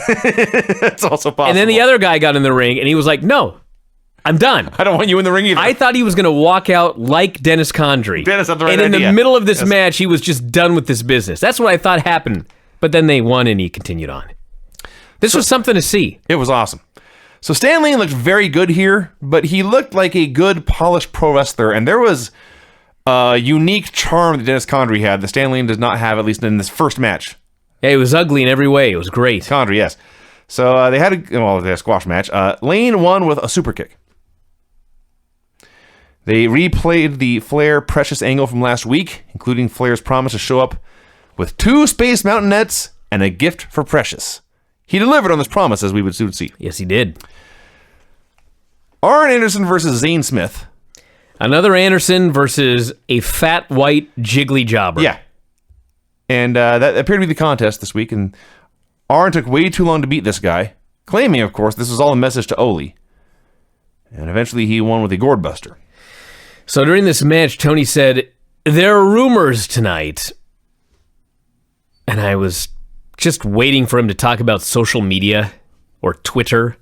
That's also possible. And then the other guy got in the ring and he was like, no, I'm done. I don't want you in the ring either. I thought he was going to walk out like Dennis Condrey. Dennis had the right And in idea. the middle of this match, he was just done with this business. That's what I thought happened. But then they won and he continued on. This was something to see. It was awesome. So Stan Lane looked very good here, but he looked like a good, polished pro wrestler, and there was a unique charm that Dennis Condrey had that Stan Lane does not have, at least in this first match. Yeah, it was ugly in every way. It was great. Condrey, yes. So they had a squash match. Lane won with a super kick. They replayed the Flair Precious angle from last week, including Flair's promise to show up with 2 Space Mountain nets and a gift for Precious. He delivered on this promise, as we would soon see. Yes, he did. Arn Anderson versus Zane Smith. Another Anderson versus a fat, white, jiggly jobber. Yeah. And that appeared to be the contest this week, and Arn took way too long to beat this guy, claiming, of course, this was all a message to Ole. And eventually he won with a gourd buster. So during this match, Tony said, "There are rumors tonight." And I was just waiting for him to talk about social media or Twitter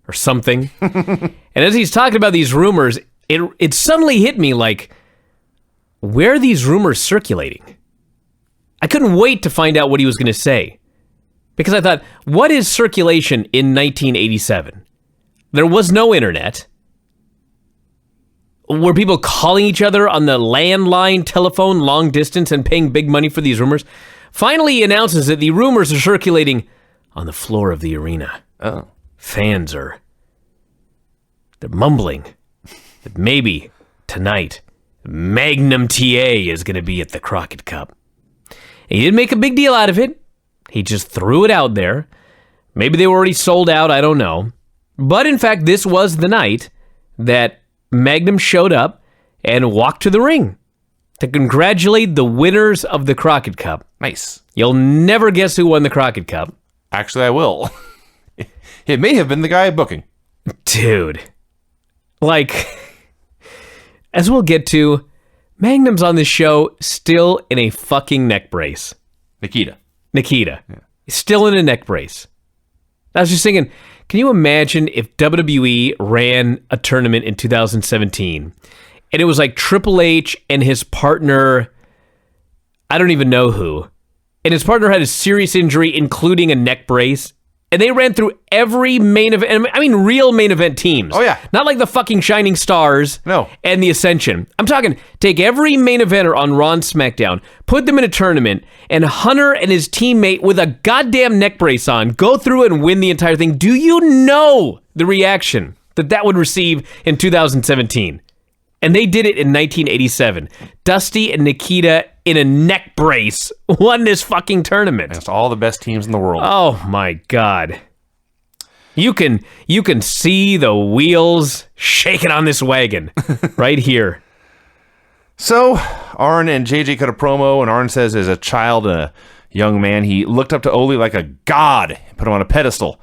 or something. And as he's talking about these rumors, it suddenly hit me like, where are these rumors circulating? I couldn't wait to find out what he was going to say. Because I thought, what is circulation in 1987? There was no internet. Were people calling each other on the landline telephone long distance and paying big money for these rumors? Finally, he announces that the rumors are circulating on the floor of the arena. Oh. Fans they're mumbling that maybe tonight Magnum TA is going to be at the Crockett Cup. He didn't make a big deal out of it. He just threw it out there. Maybe they were already sold out, I don't know. But in fact, this was the night that Magnum showed up and walked to the ring to congratulate the winners of the Crockett Cup. Nice. You'll never guess who won the Crockett Cup. Actually, I will. It may have been the guy booking. Dude. Like, as we'll get to, Magnum's on this show still in a fucking neck brace. Nikita. Yeah. Still in a neck brace. I was just thinking, can you imagine if WWE ran a tournament in 2017 and it was like Triple H and his partner, I don't even know who, and his partner had a serious injury, including a neck brace, and they ran through every main event, I mean real main event teams. Oh, yeah. Not like the fucking Shining Stars No. and the Ascension. I'm talking, take every main eventer on Raw and SmackDown, put them in a tournament, and Hunter and his teammate with a goddamn neck brace on go through and win the entire thing. Do you know the reaction that would receive in 2017? And they did it in 1987. Dusty and Nikita in a neck brace won this fucking tournament. Against all the best teams in the world. Oh my God. You can see the wheels shaking on this wagon right here. So, Arn and JJ cut a promo, and Arn says as a child and a young man, he looked up to Ole like a god, put him on a pedestal.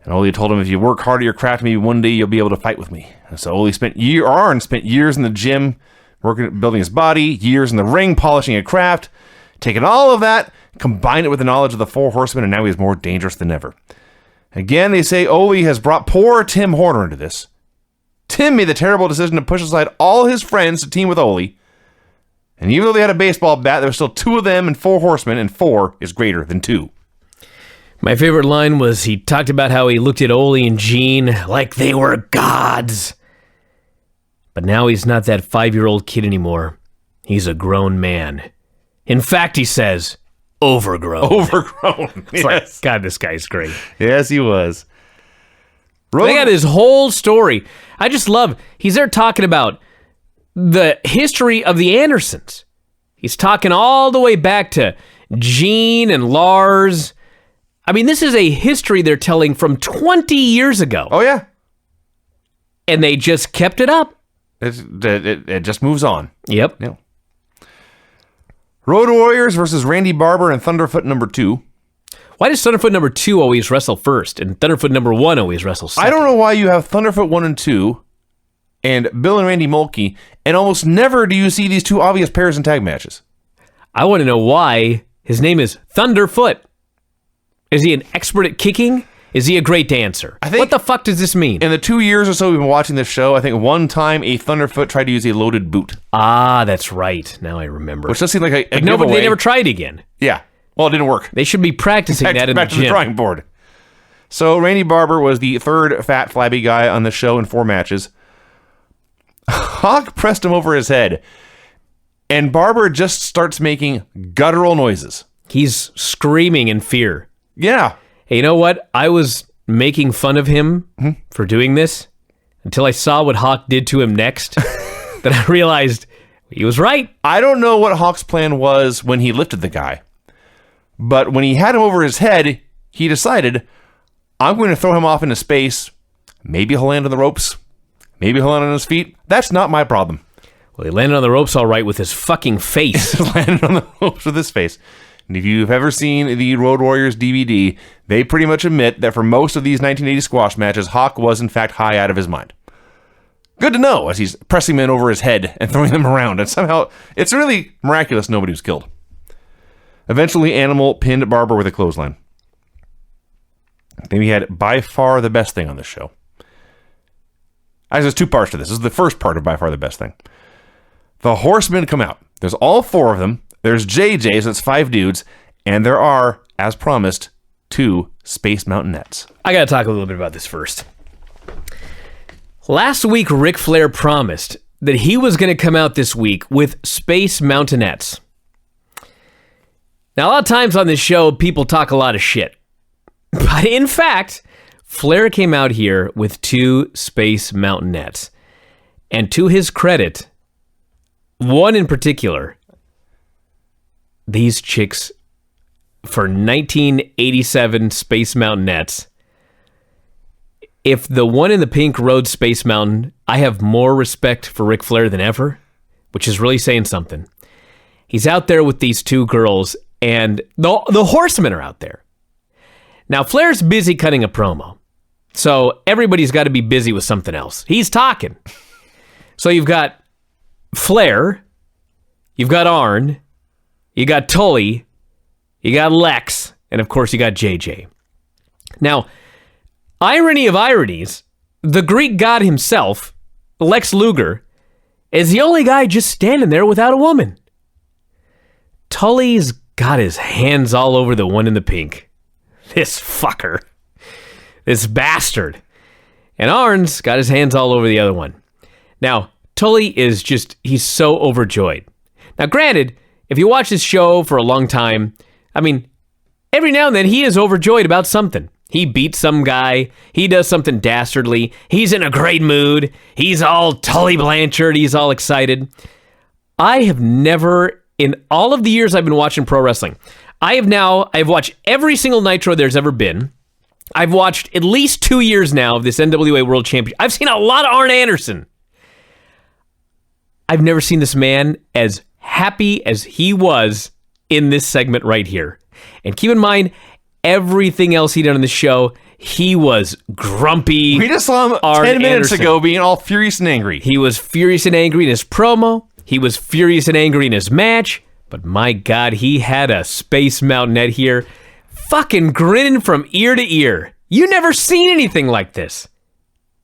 And Ole told him, if you work hard at your craft, maybe one day you'll be able to fight with me. And so Arn spent years in the gym, building his body, years in the ring, polishing a craft, taking all of that, combined it with the knowledge of the Four Horsemen, and now he's more dangerous than ever. Again, they say Ole has brought poor Tim Horner into this. Tim made the terrible decision to push aside all his friends to team with Ole. And even though they had a baseball bat, there were still 2 of them and 4 horsemen, and 4 is greater than 2. My favorite line was he talked about how he looked at Ole and Gene like they were gods. But now he's not that 5-year-old kid anymore. He's a grown man. In fact, he says, overgrown. Overgrown. It's like, God, this guy's great. Yes, he was. They got his whole story. I just love, he's there talking about the history of the Andersons. He's talking all the way back to Gene and Lars. I mean, this is a history they're telling from 20 years ago. Oh, yeah. And they just kept it up. It just moves on. Yep. Yeah. Road Warriors versus Randy Barber and Thunderfoot number 2. Why does Thunderfoot number 2 always wrestle first and Thunderfoot number 1 always wrestle second? I don't know why you have Thunderfoot 1 and 2 and Bill and Randy Mulkey, and almost never do you see these 2 obvious pairs in tag matches. I want to know why his name is Thunderfoot. Is he an expert at kicking? Is he a great dancer? I think- What the fuck does this mean? In the 2 years or so we've been watching this show, I think one time a Thunderfoot tried to use a loaded boot, Ah, that's right. Now I remember. which does seem like a But no, but giveaway. they never tried again. Yeah. Well, it didn't work. They should be practicing that in Back the to the gym. drawing board. So Randy Barber was the third fat, flabby guy on the show in 4 matches. Hawk pressed him over his head, and Barber just starts making guttural noises. He's screaming in fear. Yeah. Hey, you know what? I was making fun of him for doing this until I saw what Hawk did to him next. Then I realized he was right. I don't know what Hawk's plan was when he lifted the guy, but when he had him over his head, he decided, I'm going to throw him off into space. Maybe he'll land on the ropes. Maybe he'll land on his feet. That's not my problem. Well, he landed on the ropes all right with his fucking face. Landed on the ropes with his face. And if you've ever seen the Road Warriors DVD, they pretty much admit that for most of these 1980 squash matches, Hawk was in fact high out of his mind. Good to know, as he's pressing men over his head and throwing them around, and somehow it's really miraculous nobody was killed. Eventually, Animal pinned Barber with a clothesline. Then we had by far the best thing on this show. Actually, there's 2 parts to this. This is the first part of by far the best thing. The Horsemen come out. There's all 4 of them. There's JJ, so it's 5 dudes. And there are, as promised, 2 Space Mountainettes. I got to talk a little bit about this first. Last week, Ric Flair promised that he was going to come out this week with Space Mountainettes. Now, a lot of times on this show, people talk a lot of shit. But in fact, Flair came out here with 2 Space Mountainettes. And to his credit, one in particular, these chicks, for 1987 Space Mountainettes, if the one in the pink rode Space Mountain, I have more respect for Ric Flair than ever, which is really saying something. He's out there with these 2 girls, and the Horsemen are out there. Now, Flair's busy cutting a promo, so everybody's got to be busy with something else. He's talking. So you've got Flair, you've got Arn, you got Tully, you got Lex, and of course you got JJ. Now, irony of ironies, the Greek god himself, Lex Luger, is the only guy just standing there without a woman. Tully's got his hands all over the one in the pink. This fucker. This bastard. And Arn's got his hands all over the other one. Now, Tully is just, he's so overjoyed. Now, granted, if you watch this show for a long time, I mean, every now and then he is overjoyed about something. He beats some guy. He does something dastardly. He's in a great mood. He's all Tully Blanchard. He's all excited. I have never, in all of the years I've been watching pro wrestling, I've watched every single Nitro there's ever been. I've watched at least 2 years now of this NWA World Championship. I've seen a lot of Arn Anderson. I've never seen this man as happy as he was in this segment right here. And keep in mind, everything else he did on the show, he was grumpy. We just saw him Arn 10 minutes Anderson. ago being all furious and angry. He was furious and angry in his promo. He was furious and angry in his match. But my God, he had a Space Mountaineette here, fucking grinning from ear to ear. You never seen anything like this.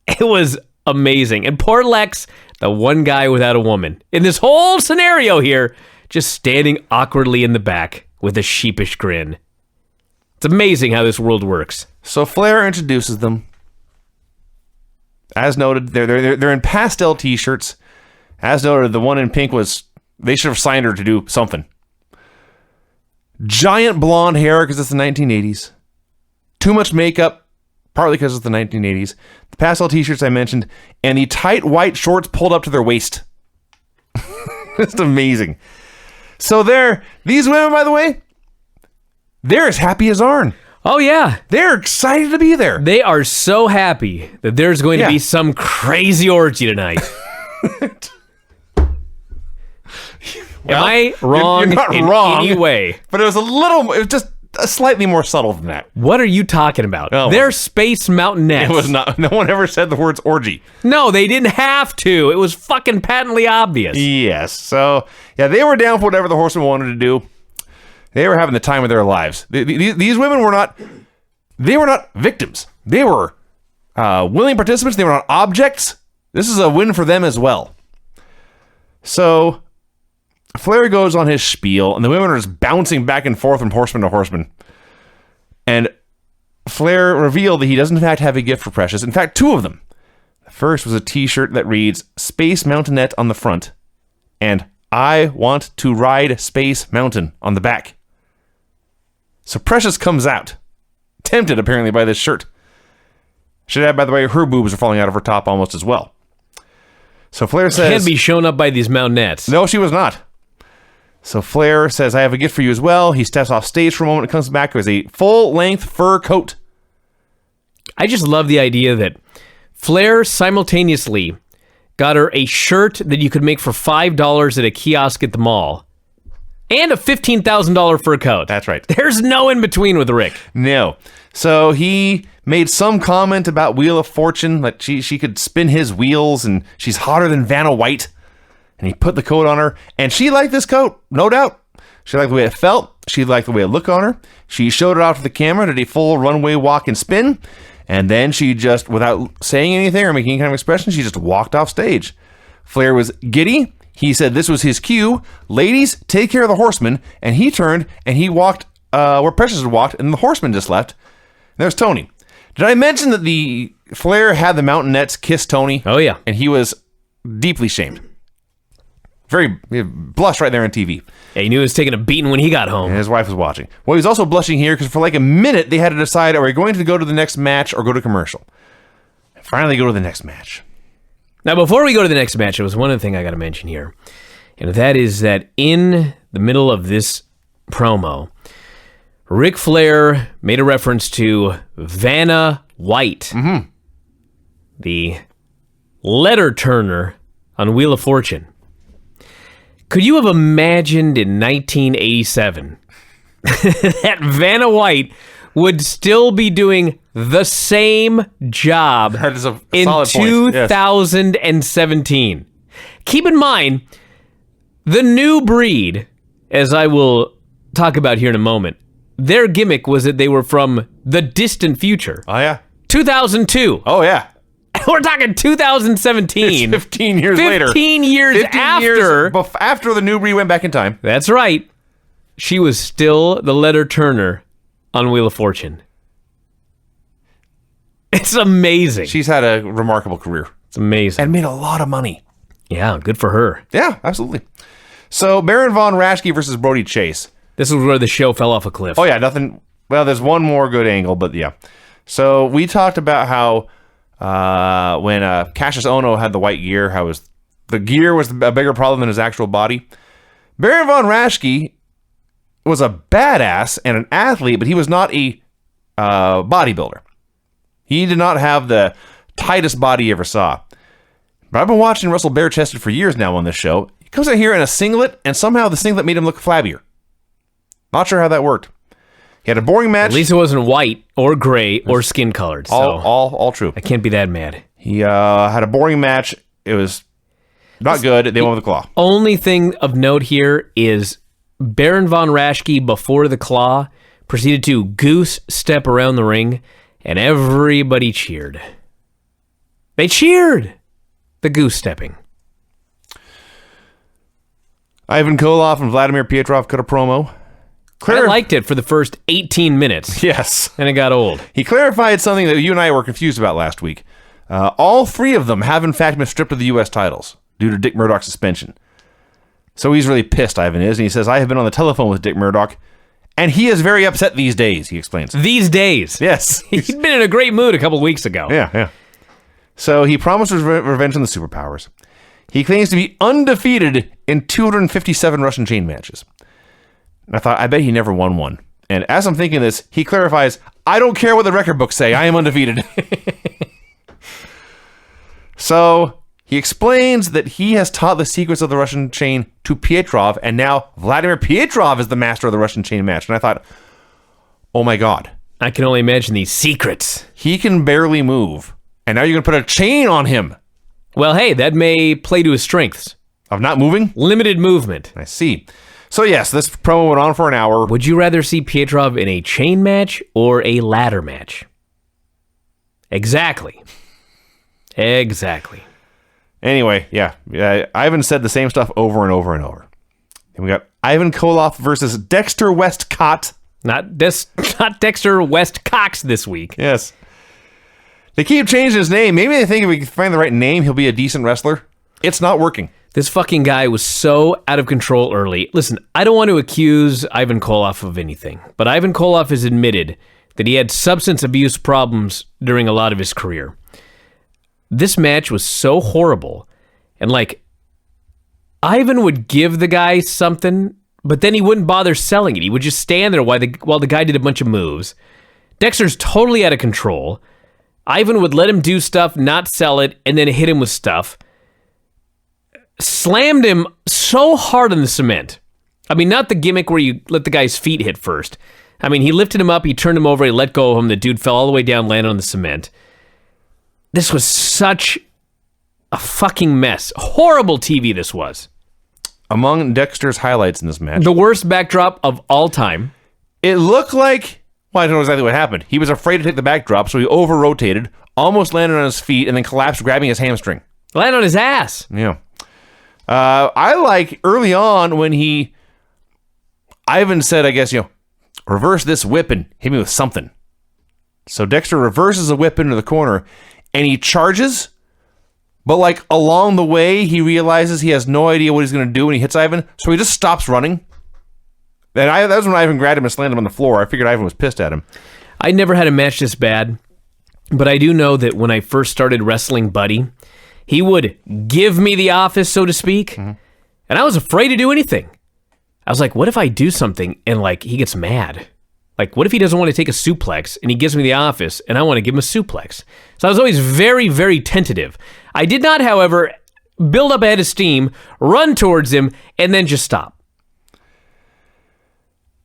It was amazing. And poor Lex, the one guy without a woman, in this whole scenario here, just standing awkwardly in the back with a sheepish grin. It's amazing how this world works. So Flair introduces them. As noted, they're in pastel t-shirts. As noted, the one in pink was, they should have signed her to do something. Giant blonde hair because it's the 1980s. Too much makeup, partly because it's the 1980s. The pastel t-shirts I mentioned, and the tight white shorts pulled up to their waist. Just amazing. So these women, by the way, they're as happy as Arn. Oh, yeah. They're excited to be there. They are so happy that there's going to be some crazy orgy tonight. Am I wrong You're not in wrong, any way? But it was just slightly more subtle than that. What are you talking about? Oh, They're Space Mountainettes. It was not. No one ever said the words orgy. No, they didn't have to. It was fucking patently obvious. Yes. So, yeah, they were down for whatever the Horsemen wanted to do. They were having the time of their lives. These women were not... They were not victims. They were willing participants. They were not objects. This is a win for them as well. So Flair goes on his spiel, and the women are just bouncing back and forth from horseman to horseman. And Flair revealed that he does in fact have a gift for Precious. In fact, 2 of them. The first was a t-shirt that reads Space Mountainette on the front and I want to ride Space Mountain on the back. So Precious comes out, tempted apparently by this shirt. Should add, by the way, her boobs are falling out of her top almost as well. So Flair says... Can't be shown up by these mountanettes. No, she was not. So Flair says, I have a gift for you as well. He steps off stage for a moment and comes back with a full-length fur coat. I just love the idea that Flair simultaneously got her a shirt that you could make for $5 at a kiosk at the mall and a $15,000 fur coat. That's right. There's no in between with Rick. No. So he made some comment about Wheel of Fortune, like she could spin his wheels and she's hotter than Vanna White. And he put the coat on her, and she liked this coat, no doubt. She liked the way it felt. She liked the way it looked on her. She showed it off to the camera, did a full runway walk and spin, and then she just, without saying anything or making any kind of expression, she just walked off stage. Flair was giddy. He said this was his cue. Ladies, take care of the horseman. And he turned and he walked where Precious had walked, and the horseman just left. And there's Tony. Did I mention that the Flair had the Mountainets kiss Tony? Oh, yeah. And he was deeply shamed. He blushed right there on TV. Yeah, he knew he was taking a beating when he got home. And his wife was watching. Well, he was also blushing here because for like a minute they had to decide, are we going to go to the next match or go to commercial? And finally go to the next match. Now, before we go to the next match, there was one other thing I got to mention here. And that is that in the middle of this promo, Ric Flair made a reference to Vanna White, the letter turner on Wheel of Fortune. Could you have imagined in 1987 that Vanna White would still be doing the same job That is a in solid point. Yes. 2017? Keep in mind, the new breed, as I will talk about here in a moment, their gimmick was that they were from the distant future. Oh, yeah. 2002. Oh, yeah. We're talking 2017. It's 15 years later. 15 years 15 after. years after the new breed went back in time. That's right. She was still the letter turner on Wheel of Fortune. It's amazing. She's had a remarkable career. It's amazing. And made a lot of money. Yeah, good for her. Yeah, absolutely. So, Baron Von Raschke versus Brody Chase. This is where the show fell off a cliff. Oh, yeah, nothing. Well, there's one more good angle, but yeah. So, we talked about how when Cassius Ohno had the white gear, how the gear was a bigger problem than his actual body. Baron Von Raschke was a badass and an athlete, but he was not a bodybuilder. He did not have the tightest body you ever saw. But I've been watching Russell bare-chested for years now on this show. He comes out here in a singlet, and somehow the singlet made him look flabbier. Not sure how that worked. He had a boring match. At least it wasn't white or gray or skin colored. So all true. I can't be that mad. He had a boring match. It was not good. They went with the claw. Only thing of note here is Baron Von Raschke, before the claw, proceeded to goose step around the ring, and everybody cheered. They cheered the goose stepping. Ivan Koloff and Vladimir Pietrov cut a promo. I liked it for the first 18 minutes. Yes. And it got old. He clarified something that you and I were confused about last week. All 3 of them have in fact been stripped of the U.S. titles due to Dick Murdoch's suspension. So he's really pissed, Ivan is, and he says, I have been on the telephone with Dick Murdoch, and he is very upset these days, he explains. These days. Yes. He'd been in a great mood a couple of weeks ago. Yeah. So he promised revenge on the superpowers. He claims to be undefeated in 257 Russian chain matches. And I thought, I bet he never won one. And as I'm thinking this, he clarifies, I don't care what the record books say, I am undefeated. So he explains that he has taught the secrets of the Russian chain to Pietrov, and now Vladimir Pietrov is the master of the Russian chain match. And I thought, oh my God. I can only imagine these secrets. He can barely move. And now you're going to put a chain on him. Well, hey, that may play to his strengths. Of not moving? Limited movement. I see. So yes, this promo went on for an hour. Would you rather see Pietrov in a chain match or a ladder match? Exactly. Anyway, yeah. Ivan said the same stuff over and over and over. And we got Ivan Koloff versus Dexter Westcott. Not Dexter West Cox this week. Yes. They keep changing his name. Maybe they think if we can find the right name, he'll be a decent wrestler. It's not working. This fucking guy was so out of control early. Listen, I don't want to accuse Ivan Koloff of anything, but Ivan Koloff has admitted that he had substance abuse problems during a lot of his career. This match was so horrible, and like, Ivan would give the guy something, but then he wouldn't bother selling it. He would just stand there while the guy did a bunch of moves. Dexter's totally out of control. Ivan would let him do stuff, not sell it, and then hit him with stuff. Slammed him so hard on the cement. I mean, not the gimmick where you let the guy's feet hit first. I mean, he lifted him up, he turned him over, he let go of him, the dude fell all the way down, landed on the cement. This was such a fucking mess. Horrible TV this was. Among Dexter's highlights in this match, The worst backdrop of all time. it looked like, well, I don't know exactly what happened. He was afraid to take the backdrop, so he over-rotated, almost landed on his feet, and then collapsed, grabbing his hamstring. Landed on his ass. Yeah. I like early on when Ivan said, I guess, reverse this whip and hit me with something. So Dexter reverses a whip into the corner and he charges, but like along the way, he realizes he has no idea what he's going to do when he hits Ivan. So he just stops running. And that was when Ivan grabbed him and slammed him on the floor. I figured Ivan was pissed at him. I never had a match this bad, but I do know that when I first started wrestling Buddy, he would give me the office, so to speak, and I was afraid to do anything. I was like, what if I do something and like he gets mad? Like, what if he doesn't want to take a suplex and he gives me the office and I want to give him a suplex? So I was always very, very tentative. I did not, however, build up a head of steam, run towards him, and then just stop.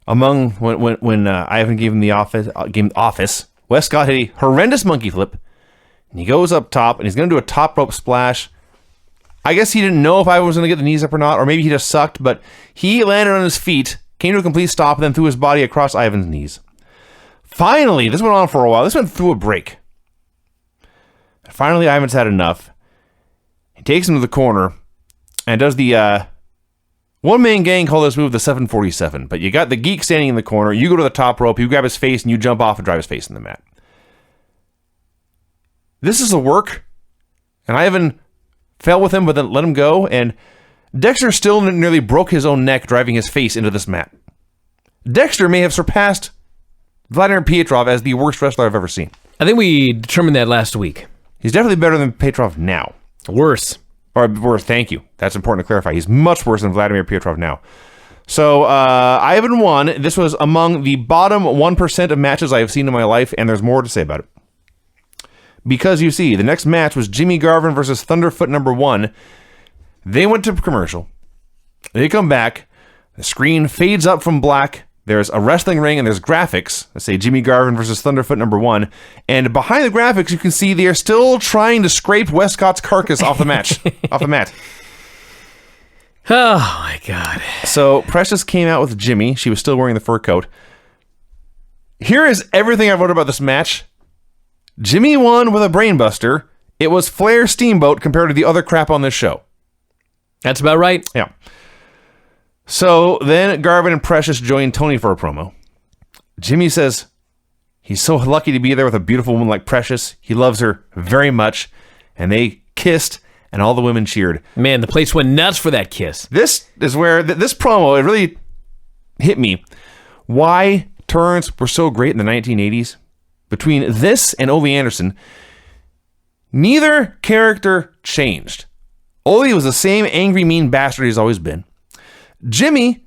Among when Ivan gave him the office, Westcott hit a horrendous monkey flip. And he goes up top, and he's going to do a top rope splash. I guess he didn't know if Ivan was going to get the knees up or not, or maybe he just sucked, but he landed on his feet, came to a complete stop, and then threw his body across Ivan's knees. Finally, this went on for a while. This went through a break. Finally, Ivan's had enough. He takes him to the corner and does the one-man gang call this move the 747, but you got the geek standing in the corner, you go to the top rope, you grab his face, and you jump off and drive his face in the mat. This is a work, and Ivan fell with him, but then let him go, and Dexter still nearly broke his own neck driving his face into this mat. Dexter may have surpassed Vladimir Pietrov as the worst wrestler I've ever seen. I think we determined that last week. He's definitely better than Pietrov now. Worse. Or worse, thank you. That's important to clarify. He's much worse than Vladimir Pietrov now. So, Ivan won. This was among the bottom 1% of matches I have seen in my life, and there's more to say about it. Because you see, the next match was Jimmy Garvin versus Thunderfoot number 1. They went to commercial. They come back. The screen fades up from black. There's a wrestling ring and there's graphics that say Jimmy Garvin versus Thunderfoot number 1. And behind the graphics, you can see they are still trying to scrape Westcott's carcass off the mat. Oh, my God. So Precious came out with Jimmy. She was still wearing the fur coat. Here is everything I wrote about this match. Jimmy won with a brainbuster. It was Flair Steamboat compared to the other crap on this show. That's about right. Yeah. So then Garvin and Precious joined Tony for a promo. Jimmy says he's so lucky to be there with a beautiful woman like Precious. He loves her very much. And they kissed, and all the women cheered. Man, the place went nuts for that kiss. This is where this promo, it really hit me. Why turns were so great in the 1980s. Between this and Ole Anderson, neither character changed. Ole was the same angry, mean bastard he's always been. Jimmy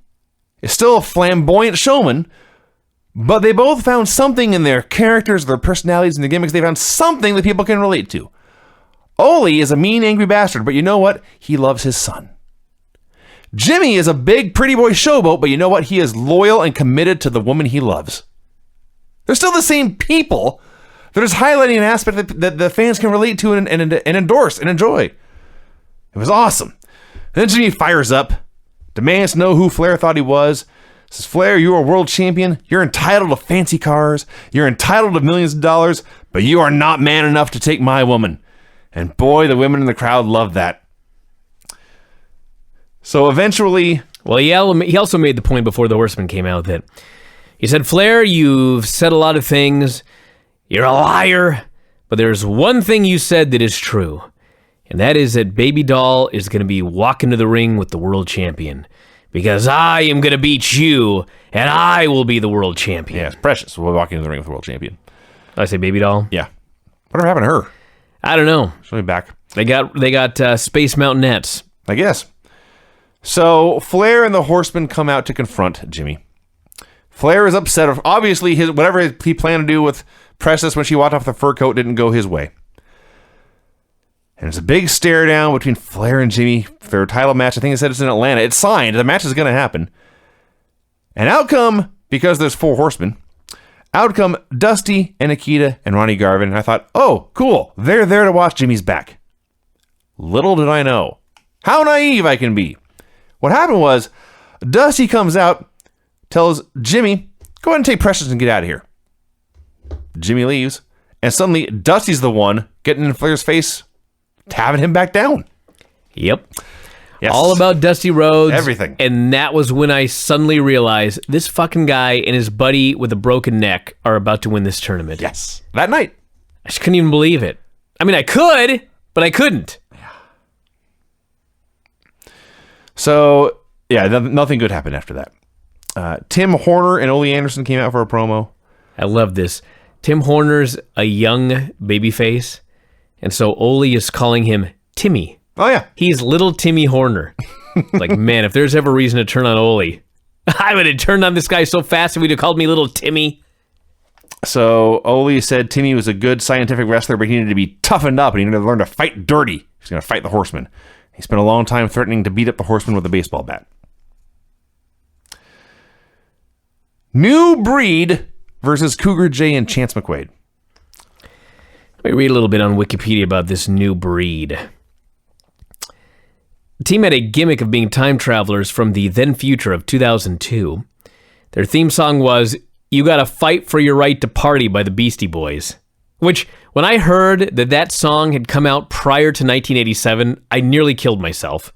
is still a flamboyant showman, but they both found something in their characters, their personalities, and their gimmicks. They found something that people can relate to. Ole is a mean, angry bastard, but you know what? He loves his son. Jimmy is a big, pretty boy showboat, but you know what? He is loyal and committed to the woman he loves. They're still the same people. They're just highlighting an aspect that the fans can relate to and endorse and enjoy. It was awesome. And then Jimmy fires up. demands to know who Flair thought he was. Says, Flair, you are world champion. You're entitled to fancy cars. You're entitled to millions of dollars, but you are not man enough to take my woman. And boy, the women in the crowd loved that. So eventually... Well, he also made the point before the Horsemen came out that he said, Flair, you've said a lot of things. You're a liar. But there's one thing you said that is true. And that is that Baby Doll is going to be walking to the ring with the world champion. Because I am going to beat you, and I will be the world champion. Yeah, it's Precious. We'll walk into the ring with the world champion. Did I say Baby Doll? Yeah. Whatever happened to her? I don't know. She'll be back. They got Space Mountainets. I guess. So Flair and the Horsemen come out to confront Jimmy. Flair is upset. Obviously, whatever he planned to do with Precious when she walked off the fur coat didn't go his way. And it's a big stare down between Flair and Jimmy for their title match. I think they said it's in Atlanta. It's signed. The match is going to happen. And out come, because there's 4 horsemen, out come Dusty and Nikita and Ronnie Garvin. And I thought, oh, cool. They're there to watch Jimmy's back. Little did I know how naive I can be. What happened was Dusty comes out, tells Jimmy, go ahead and take Precious and get out of here. Jimmy leaves. And suddenly Dusty's the one getting in Flair's face, tapping him back down. Yep. Yes. All about Dusty Rhodes. Everything. And that was when I suddenly realized this fucking guy and his buddy with a broken neck are about to win this tournament. Yes. That night. I just couldn't even believe it. I mean, I could, but I couldn't. So, yeah, nothing good happened after that. Tim Horner and Ole Anderson came out for a promo. I love this. Tim Horner's a young babyface, and so Ole is calling him Timmy. Oh, yeah. He's little Timmy Horner. Like, man, if there's ever reason to turn on Ole, I would have turned on this guy so fast if he'd have called me little Timmy. So Ole said Timmy was a good scientific wrestler, but he needed to be toughened up and he needed to learn to fight dirty. He's going to fight the Horsemen. He spent a long time threatening to beat up the Horsemen with a baseball bat. New Breed versus Cougar J and Chance McQuaid. Let me read a little bit on Wikipedia about this New Breed. The team had a gimmick of being time travelers from the then future of 2002. Their theme song was You Gotta Fight for Your Right to Party by the Beastie Boys. Which, when I heard that song had come out prior to 1987, I nearly killed myself.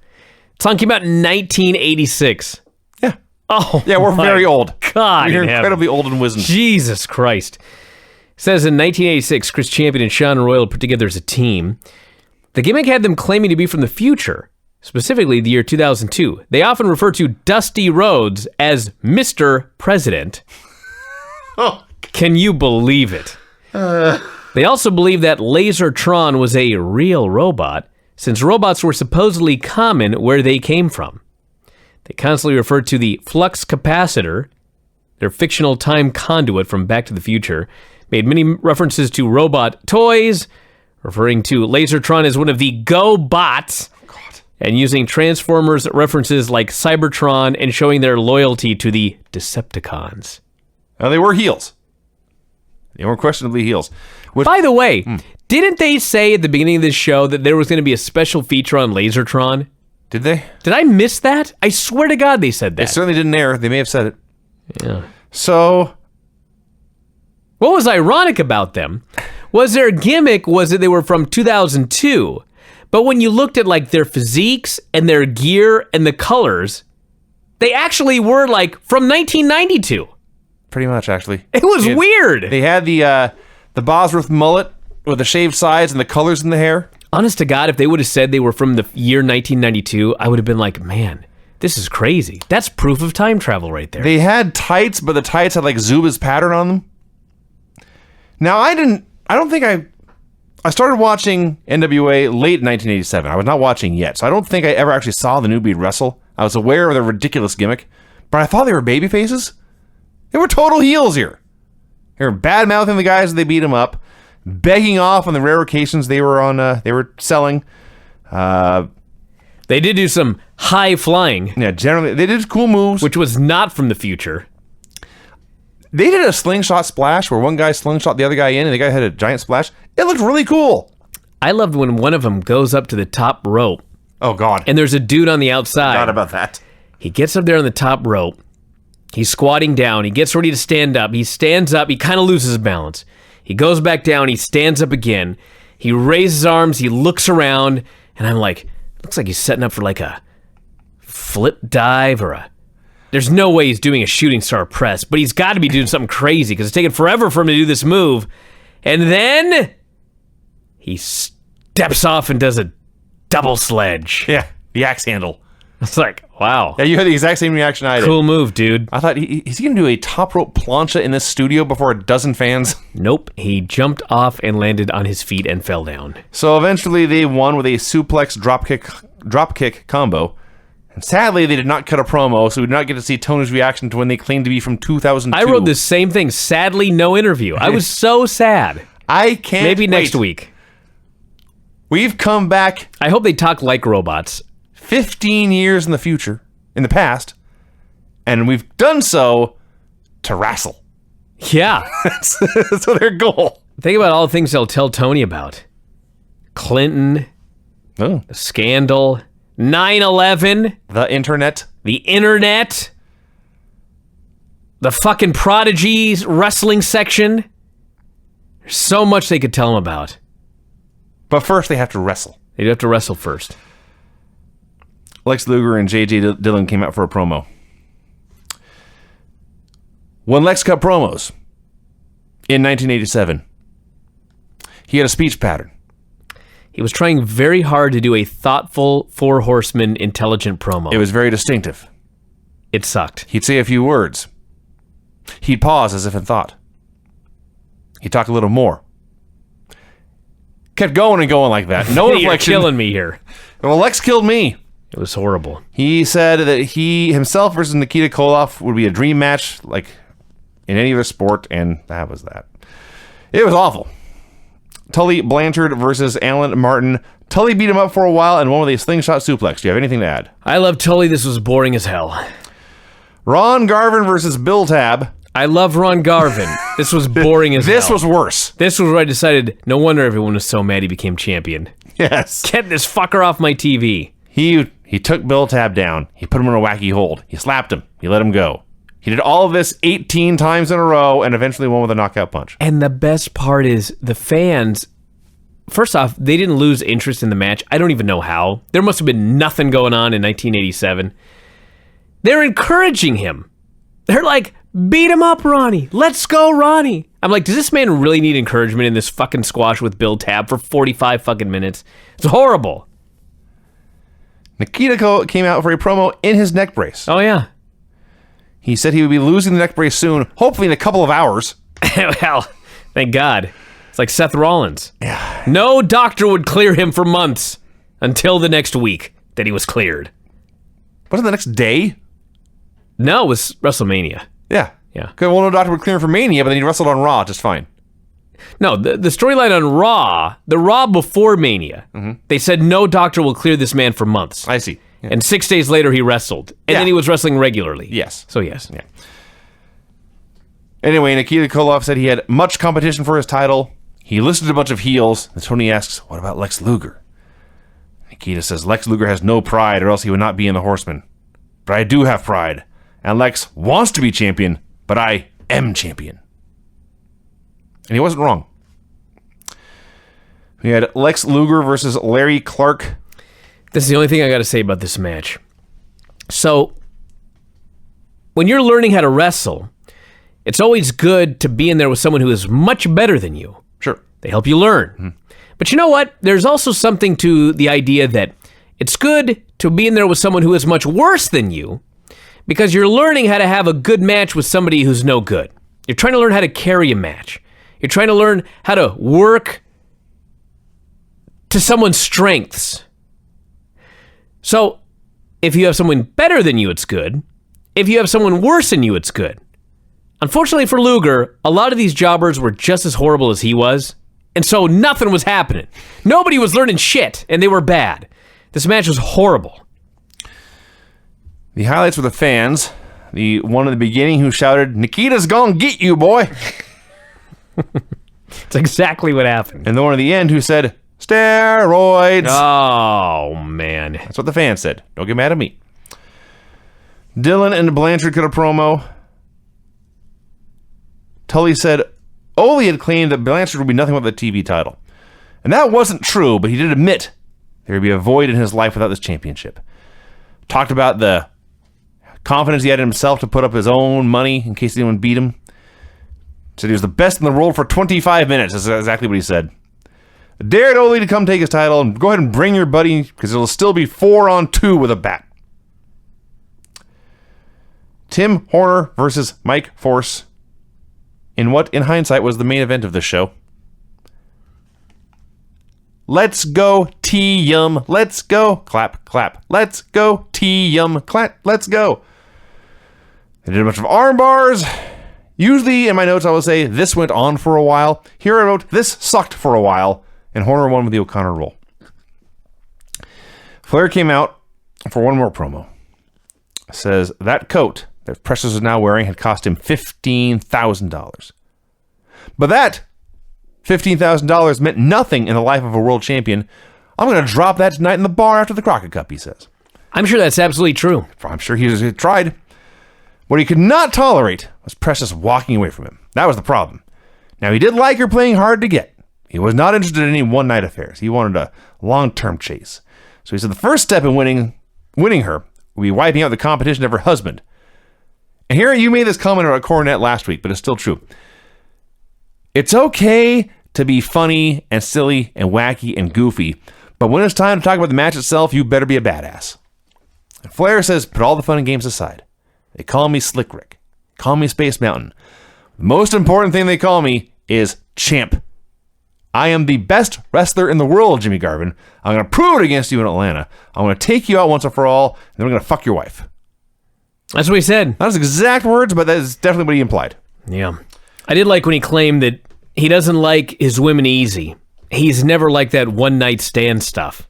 The song came out in 1986. Yeah. Oh, yeah, we're very old. God, we're incredibly old and wizened. Jesus Christ. It says in 1986, Chris Champion and Sean Royal put together as a team. The gimmick had them claiming to be from the future, specifically the year 2002. They often refer to Dusty Rhodes as Mr. President. Oh, can you believe it? They also believe that Lasertron was a real robot, since robots were supposedly common where they came from. They constantly referred to the flux capacitor, their fictional time conduit from Back to the Future, made many references to robot toys, referring to Lasertron as one of the Go-Bots, and using Transformers references like Cybertron and showing their loyalty to the Decepticons. Now, they were heels. They were questionably heels. By the way, didn't they say at the beginning of this show that there was going to be a special feature on Lasertron? Did they? Did I miss that? I swear to God they said that. They certainly didn't air. They may have said it. Yeah. So, what was ironic about them was their gimmick was that they were from 2002. But when you looked at like their physiques and their gear and the colors, they actually were like from 1992. pretty much, actually. It was weird. They had the Bosworth mullet with the shaved sides and the colors in the hair. Honest to God, if they would have said they were from the year 1992, I would have been like, man, this is crazy. That's proof of time travel right there. They had tights, but the tights had like Zuba's pattern on them. Now, I started watching NWA late in 1987. I was not watching yet, so I don't think I ever actually saw the New Breed wrestle. I was aware of their ridiculous gimmick, but I thought they were baby faces. They were total heels here. They were bad-mouthing the guys as they beat them up, begging off on the rare occasions they were selling. They did do some high flying. Yeah, generally, they did cool moves. Which was not from the future. They did a slingshot splash where one guy slingshot the other guy in and the guy had a giant splash. It looked really cool. I loved when one of them goes up to the top rope. Oh, God. And there's a dude on the outside. Forgot about that. He gets up there on the top rope. He's squatting down. He gets ready to stand up. He stands up. He kind of loses his balance. He goes back down. He stands up again. He raises his arms. He looks around. And I'm like, looks like he's setting up for like a flip dive or a... There's no way he's doing a shooting star press, but he's got to be doing something crazy because it's taken forever for him to do this move. And then he steps off and does a double sledge. Yeah, the axe handle. It's like, wow. Yeah, you had the exact same reaction I did. Cool move, dude. I thought, is he going to do a top rope plancha in this studio before a dozen fans? Nope. He jumped off and landed on his feet and fell down. So eventually they won with a suplex dropkick combo. And sadly, they did not cut a promo, so we did not get to see Tony's reaction to when they claimed to be from 2002. I wrote the same thing. Sadly, no interview. I was so sad. I can't Maybe wait. next week. We've come back I hope they talk like robots. 15 years in the past, and we've done so to wrestle. Yeah. So their goal. Think about all the things they'll tell Tony about. Clinton, Oh. the scandal, 9/11, The internet. the internet, the fucking Prodigy's wrestling section. There's so much they could tell him about. But first, they have to wrestle. They'd have to wrestle first. Lex Luger and J.J. Dillon came out for a promo. When Lex cut promos in 1987, he had a speech pattern. He was trying very hard to do a thoughtful, Four Horsemen, intelligent promo. It was very distinctive. It sucked. He'd say a few words. He'd pause as if in thought. He'd talk a little more. Kept going and going like that. No You're inflection. killing me here. Well, Lex killed me. It was horrible. He said that he himself versus Nikita Koloff would be a dream match, like in any other sport, and that was that. It was awful. Tully Blanchard versus Alan Martin. Tully beat him up for a while and won with a slingshot suplex. Do you have anything to add? I love Tully. This was boring as hell. Ron Garvin versus Bill Tab. I love Ron Garvin. This was boring as hell. This was worse. This was where I decided, no wonder everyone was so mad he became champion. Yes. Get this fucker off my TV. He took Bill Tab down. He put him in a wacky hold. He slapped him. He let him go. He did all of this 18 times in a row and eventually won with a knockout punch. And the best part is the fans, first off, they didn't lose interest in the match. I don't even know how. There must have been nothing going on in 1987. They're encouraging him. They're like, beat him up, Ronnie. Let's go, Ronnie. I'm like, does this man really need encouragement in this fucking squash with Bill Tab for 45 fucking minutes? It's horrible. Nikita came out for a promo in his neck brace. Oh, yeah. He said he would be losing the neck brace soon, hopefully in a couple of hours. Well, thank God. It's like Seth Rollins. Yeah. No doctor would clear him for months until the next week that he was cleared. Wasn't it the next day? No, it was WrestleMania. Yeah. Yeah. Okay, well, no doctor would clear him for Mania, but then he wrestled on Raw just fine. No, the storyline on Raw, the Raw before Mania, they said no doctor will clear this man for months. I see. Yeah. And 6 days later, he wrestled. And then he was wrestling regularly. Yes. So, yes. Yeah. Anyway, Nikita Koloff said he had much competition for his title. He listed a bunch of heels. And Tony asks, what about Lex Luger? Nikita says, Lex Luger has no pride or else he would not be in the Horsemen. But I do have pride. And Lex wants to be champion, but I am champion. And he wasn't wrong. We had Lex Luger versus Larry Clark. This is the only thing I got to say about this match. So, when you're learning how to wrestle, it's always good to be in there with someone who is much better than you. Sure. They help you learn. Mm-hmm. But you know what? There's also something to the idea that it's good to be in there with someone who is much worse than you because you're learning how to have a good match with somebody who's no good. You're trying to learn how to carry a match. You're trying to learn how to work to someone's strengths. So, if you have someone better than you, it's good. If you have someone worse than you, it's good. Unfortunately for Luger, a lot of these jobbers were just as horrible as he was, and so nothing was happening. Nobody was learning shit, and they were bad. This match was horrible. The highlights were the fans. The one in the beginning who shouted, Nikita's gonna get you, boy. It's exactly what happened. And the one at the end who said, steroids. Oh, man. That's what the fans said. Don't get mad at me. Dylan and Blanchard cut a promo. Tully said Ole had claimed that Blanchard would be nothing but the TV title. And that wasn't true, but he did admit there would be a void in his life without this championship. Talked about the confidence he had in himself to put up his own money in case anyone beat him. Said he was the best in the world for 25 minutes. That's exactly what he said. Dared Ole to come take his title and go ahead and bring your buddy because it'll still be 4-on-2 with a bat. Tim Horner versus Mike Force in what, in hindsight, was the main event of this show. Let's go, T-Yum. Let's go. Clap, clap. Let's go, T-Yum. Clap, let's go. They did a bunch of arm bars. Usually in my notes I will say this went on for a while. Here I wrote this sucked for a while, and Horner won with the O'Connor roll. Flair came out for one more promo. Says that coat that Precious is now wearing had cost him $15,000. But that $15,000 meant nothing in the life of a world champion. I'm going to drop that tonight in the bar after the Crockett Cup, he says. I'm sure that's absolutely true. I'm sure he tried. What he could not tolerate was Precious walking away from him. That was the problem. Now, he did like her playing hard to get. He was not interested in any one-night affairs. He wanted a long-term chase. So he said the first step in winning her would be wiping out the competition of her husband. And here you made this comment about Cornette last week, but it's still true. It's okay to be funny and silly and wacky and goofy, but when it's time to talk about the match itself, you better be a badass. And Flair says, put all the fun and games aside. They call me Slick Rick. Call me Space Mountain. The most important thing they call me is champ. I am the best wrestler in the world, Jimmy Garvin. I'm going to prove it against you in Atlanta. I'm going to take you out once and for all, and then I'm going to fuck your wife. That's what he said. Not his exact words, but that is definitely what he implied. Yeah. I did like when he claimed that he doesn't like his women easy. He's never like that one-night stand stuff.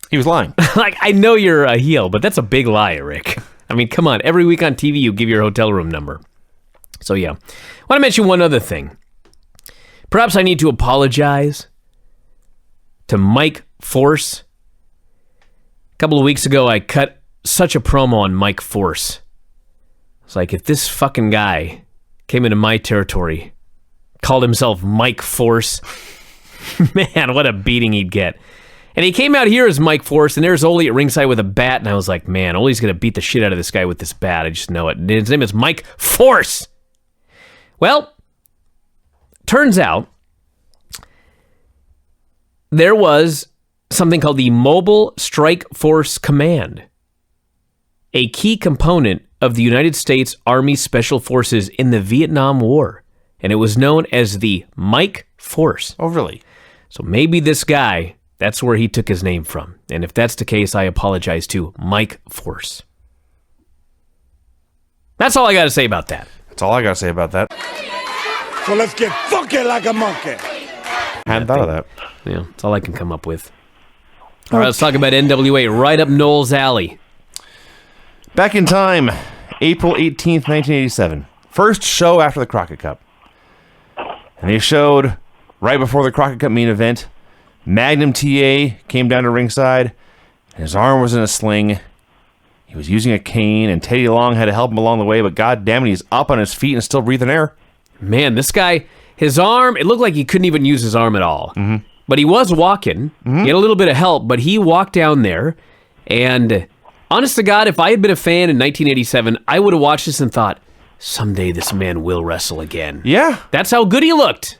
He was lying. Like, I know you're a heel, but that's a big lie, Rick. I mean, come on. Every week on TV, you give your hotel room number. So, yeah. I want to mention one other thing. Perhaps I need to apologize to Mike Force. A couple of weeks ago, I cut such a promo on Mike Force. It's like, if this fucking guy came into my territory, called himself Mike Force, man, what a beating he'd get. And he came out here as Mike Force, and there's Ole at ringside with a bat, and I was like, man, Ole's going to beat the shit out of this guy with this bat. I just know it. And his name is Mike Force. Well, turns out there was something called the Mobile Strike Force Command, a key component of the United States Army Special Forces in the Vietnam War, and it was known as the Mike Force. Oh, really? So maybe this guy, that's where he took his name from. And if that's the case, I apologize to Mike Force. That's all I got to say about that. That's all I got to say about that. So let's get funky like a monkey. Hadn't thought of that. Yeah, that's all I can come up with. All right, let's talk about NWA right up Noel's alley. Back in time, April 18th, 1987. First show after the Crockett Cup. And they showed, right before the Crockett Cup main event, Magnum TA came down to ringside, and his arm was in a sling. He was using a cane, and Teddy Long had to help him along the way, but god damn it, he's up on his feet and still breathing air. Man, this guy, his arm, it looked like he couldn't even use his arm at all. Mm-hmm. But he was walking. Mm-hmm. He had a little bit of help, but he walked down there, and honest to God, if I had been a fan in 1987, I would have watched this and thought, someday this man will wrestle again. Yeah. That's how good he looked.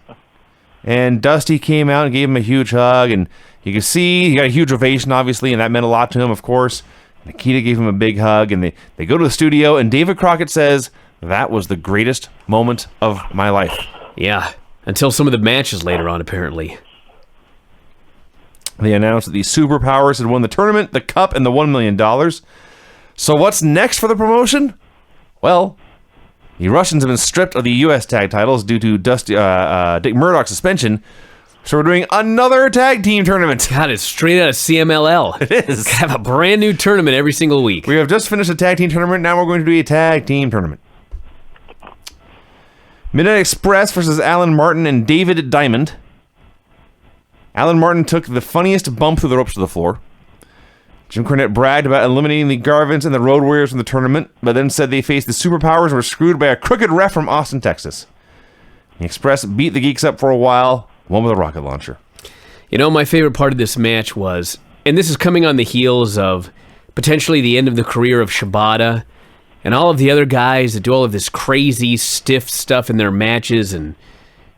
And Dusty came out and gave him a huge hug, and you can see he got a huge ovation, obviously, and that meant a lot to him, of course. Nikita gave him a big hug, and they go to the studio, and David Crockett says, that was the greatest moment of my life. Yeah, until some of the matches later on, apparently. They announced that the Superpowers had won the tournament, the cup, and the $1 million. So what's next for the promotion? Well, the Russians have been stripped of the U.S. tag titles due to Dick Murdoch's suspension. So we're doing another tag team tournament. God, it's straight out of CMLL. It is. Have a brand new tournament every single week. We have just finished a tag team tournament. Now we're going to do a tag team tournament. Midnight Express versus Alan Martin and David Diamond. Alan Martin took the funniest bump through the ropes to the floor. Jim Cornette bragged about eliminating the Garvins and the Road Warriors from the tournament, but then said they faced the Superpowers and were screwed by a crooked ref from Austin, Texas. The Express beat the Geeks up for a while, won with a rocket launcher. You know, my favorite part of this match was, and this is coming on the heels of potentially the end of the career of Shibata and all of the other guys that do all of this crazy, stiff stuff in their matches and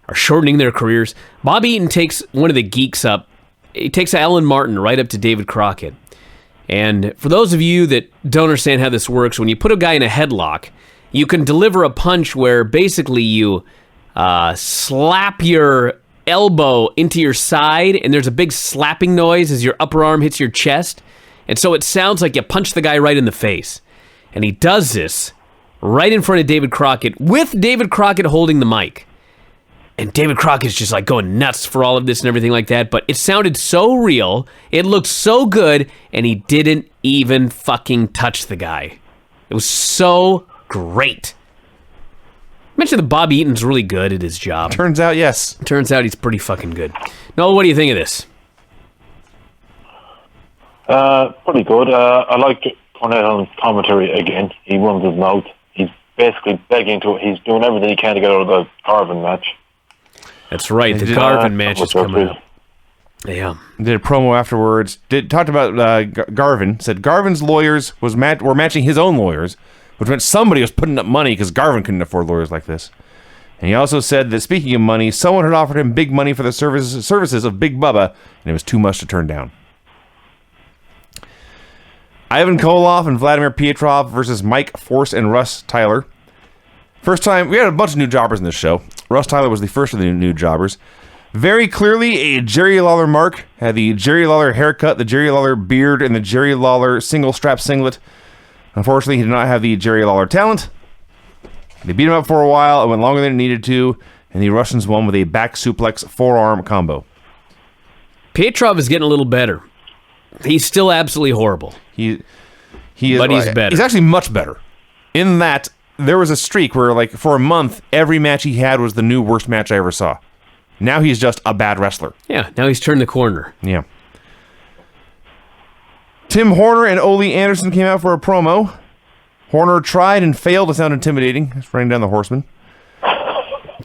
are shortening their careers. Bob Eaton takes one of the Geeks up. He takes Alan Martin right up to David Crockett. And for those of you that don't understand how this works, when you put a guy in a headlock, you can deliver a punch where basically you slap your elbow into your side, and there's a big slapping noise as your upper arm hits your chest. And so it sounds like you punch the guy right in the face. And he does this right in front of David Crockett, with David Crockett holding the mic. And David Crockett's just like going nuts for all of this and everything like that, but it sounded so real, it looked so good, and he didn't even fucking touch the guy. It was so great. Mentioned that Bob Eaton's really good at his job. Turns out, yes. Turns out he's pretty fucking good. Noel, what do you think of this? Pretty good. I liked Cornette on commentary again. He runs his mouth. He's basically begging to. He's doing everything he can to get out of the Garvin match. That's right. The Garvin match is coming up. Yeah. Did a promo afterwards. Talked about Garvin. Said Garvin's lawyers were matching his own lawyers, which meant somebody was putting up money because Garvin couldn't afford lawyers like this. And he also said that, speaking of money, someone had offered him big money for the services of Big Bubba, and it was too much to turn down. Ivan Koloff and Vladimir Pietrov versus Mike Force and Russ Tyler. First time, we had a bunch of new jobbers in this show. Russ Tyler was the first of the new jobbers. Very clearly a Jerry Lawler mark. Had the Jerry Lawler haircut, the Jerry Lawler beard, and the Jerry Lawler single strap singlet. Unfortunately, he did not have the Jerry Lawler talent. They beat him up for a while. It went longer than it needed to, and the Russians won with a back suplex forearm combo. Pietrov is getting a little better. He's still absolutely horrible. He is, but he's better. He's actually much better. In that, there was a streak where, like, for a month, every match he had was the new worst match I ever saw. Now he's just a bad wrestler. Yeah, now he's turned the corner. Yeah. Tim Horner and Ole Anderson came out for a promo. Horner tried and failed to sound intimidating. He's running down the Horseman.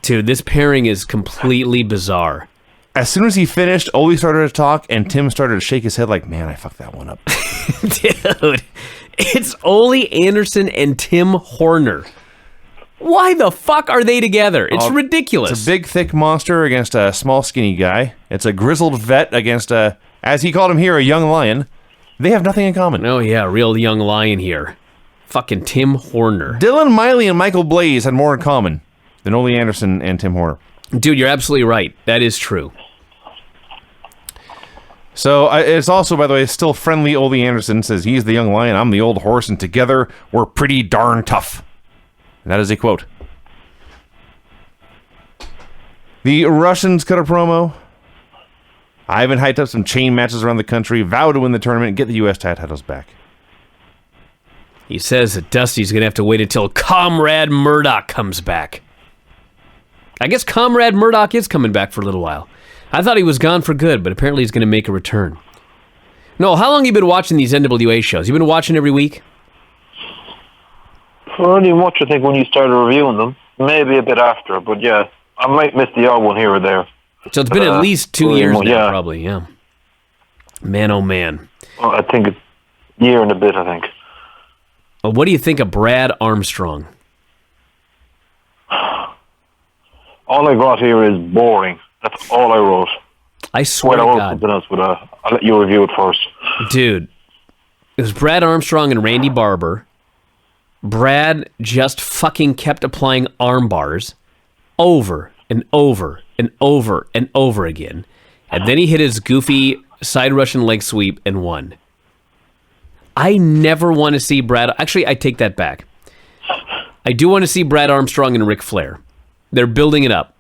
Dude, this pairing is completely bizarre. As soon as he finished, Ole started to talk, and Tim started to shake his head like, man, I fucked that one up. Dude, it's Ole Anderson and Tim Horner. Why the fuck are they together? It's ridiculous. It's a big, thick monster against a small, skinny guy. It's a grizzled vet against as he called him here, a young lion. They have nothing in common. Oh, yeah, real young lion here. Fucking Tim Horner. Dylan Miley and Michael Blaze had more in common than Ole Anderson and Tim Horner. Dude, you're absolutely right. That is true. So it's also, by the way, still friendly. Ole Anderson says he's the young lion, I'm the old horse, and together we're pretty darn tough. And that is a quote. The Russians cut a promo. Ivan hyped up some chain matches around the country, vowed to win the tournament and get the U.S. titles back. He says that Dusty's going to have to wait until Comrade Murdoch comes back. I guess Comrade Murdoch is coming back for a little while. I thought he was gone for good, but apparently he's going to make a return. No, how long have you been watching these NWA shows? You been watching every week? Pretty much, I think, when you started reviewing them. Maybe a bit after, but yeah. I might miss the odd one here or there. So it's been at least 2 years now, probably, yeah. Man, oh man. Well, I think a year and a bit, I think. Well, what do you think of Brad Armstrong? All I got here is boring. That's all I wrote. I swear to God. Something else, but I'll let you review it first. Dude, it was Brad Armstrong and Randy Barber. Brad just fucking kept applying arm bars over and over and over and over again. And then he hit his goofy side Russian leg sweep and won. I never want to see Brad... Actually, I take that back. I do want to see Brad Armstrong and Ric Flair. They're building it up.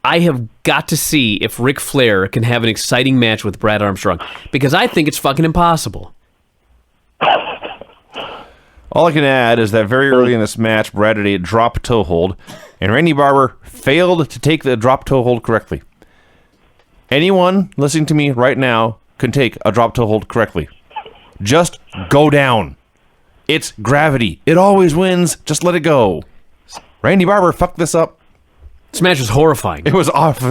I have got to see if Ric Flair can have an exciting match with Brad Armstrong, because I think it's fucking impossible. All I can add is that very early in this match, Brad did a drop toe hold, and Randy Barber failed to take the drop toe hold correctly. Anyone listening to me right now can take a drop toe hold correctly. Just go down. It's gravity. It always wins. Just let it go. Randy Barber fucked this up. This match was horrifying. It was awful.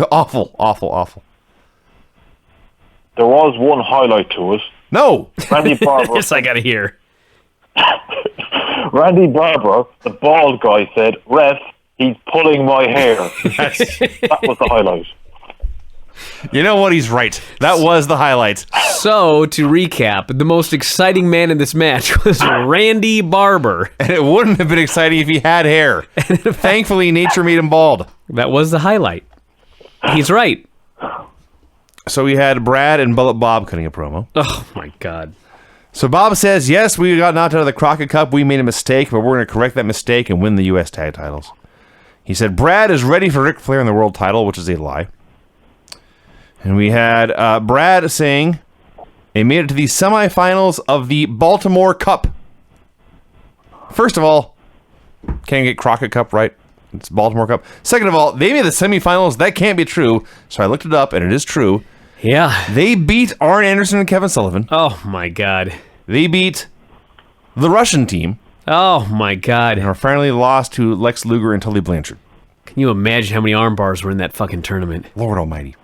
There was one highlight to it. No. Randy Barber. Yes, I gotta hear. Randy Barber, the bald guy, said, "Ref, he's pulling my hair." That was the highlight. You know what? He's right. That was the highlight. So, to recap, the most exciting man in this match was Randy Barber. And it wouldn't have been exciting if he had hair. Thankfully, nature made him bald. That was the highlight. He's right. So we had Brad and Bullet Bob cutting a promo. Oh, my God. So Bob says, yes, we got knocked out of the Crockett Cup. We made a mistake, but we're going to correct that mistake and win the U.S. tag titles. He said, Brad is ready for Ric Flair in the world title, which is a lie. And we had Brad saying they made it to the semifinals of the Baltimore Cup. First of all, can't get Crockett Cup right. It's Baltimore Cup. Second of all, they made the semifinals. That can't be true. So I looked it up, and it is true. Yeah. They beat Arn Anderson and Kevin Sullivan. Oh, my God. They beat the Russian team. Oh, my God. And finally lost to Lex Luger and Tully Blanchard. Can you imagine how many arm bars were in that fucking tournament? Lord almighty.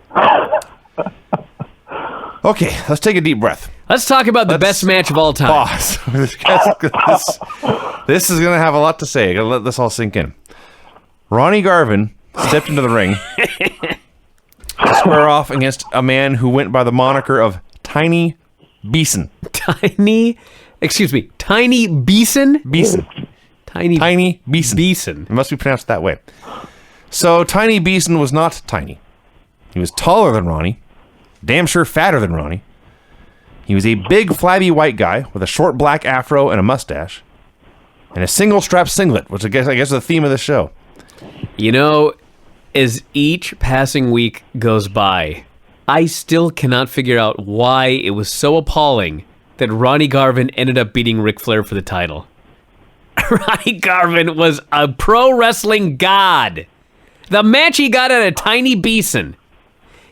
Okay, let's take a deep breath. Let's talk about the best match of all time. Pause. This is going to have a lot to say. I got to let this all sink in. Ronnie Garvin stepped into the ring to square off against a man who went by the moniker of Tiny Beeson. Tiny Beeson? Beeson. Tiny Beeson. Beeson. It must be pronounced that way. So Tiny Beeson was not tiny. He was taller than Ronnie. Damn sure fatter than Ronnie. He was a big, flabby white guy with a short black afro and a mustache. And a single-strap singlet, which I guess is the theme of the show. You know, as each passing week goes by, I still cannot figure out why it was so appalling that Ronnie Garvin ended up beating Ric Flair for the title. Ronnie Garvin was a pro wrestling god. The match he got out of Tiny Beeson.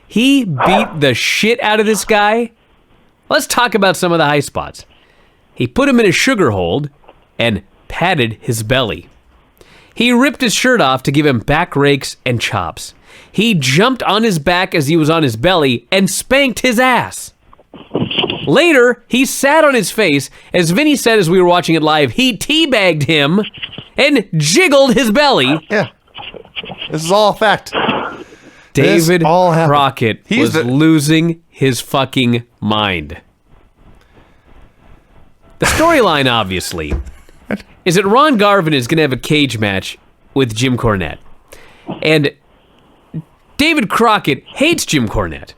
He beat the shit out of this guy. Let's talk about some of the high spots. He put him in a sugar hold and patted his belly. He ripped his shirt off to give him back rakes and chops. He jumped on his back as he was on his belly and spanked his ass. Later, he sat on his face. As Vinny said as we were watching it live, he teabagged him and jiggled his belly. Yeah. This is all a fact. David Crockett He's was losing his fucking mind. The storyline, obviously, is that Ron Garvin is going to have a cage match with Jim Cornette. And David Crockett hates Jim Cornette.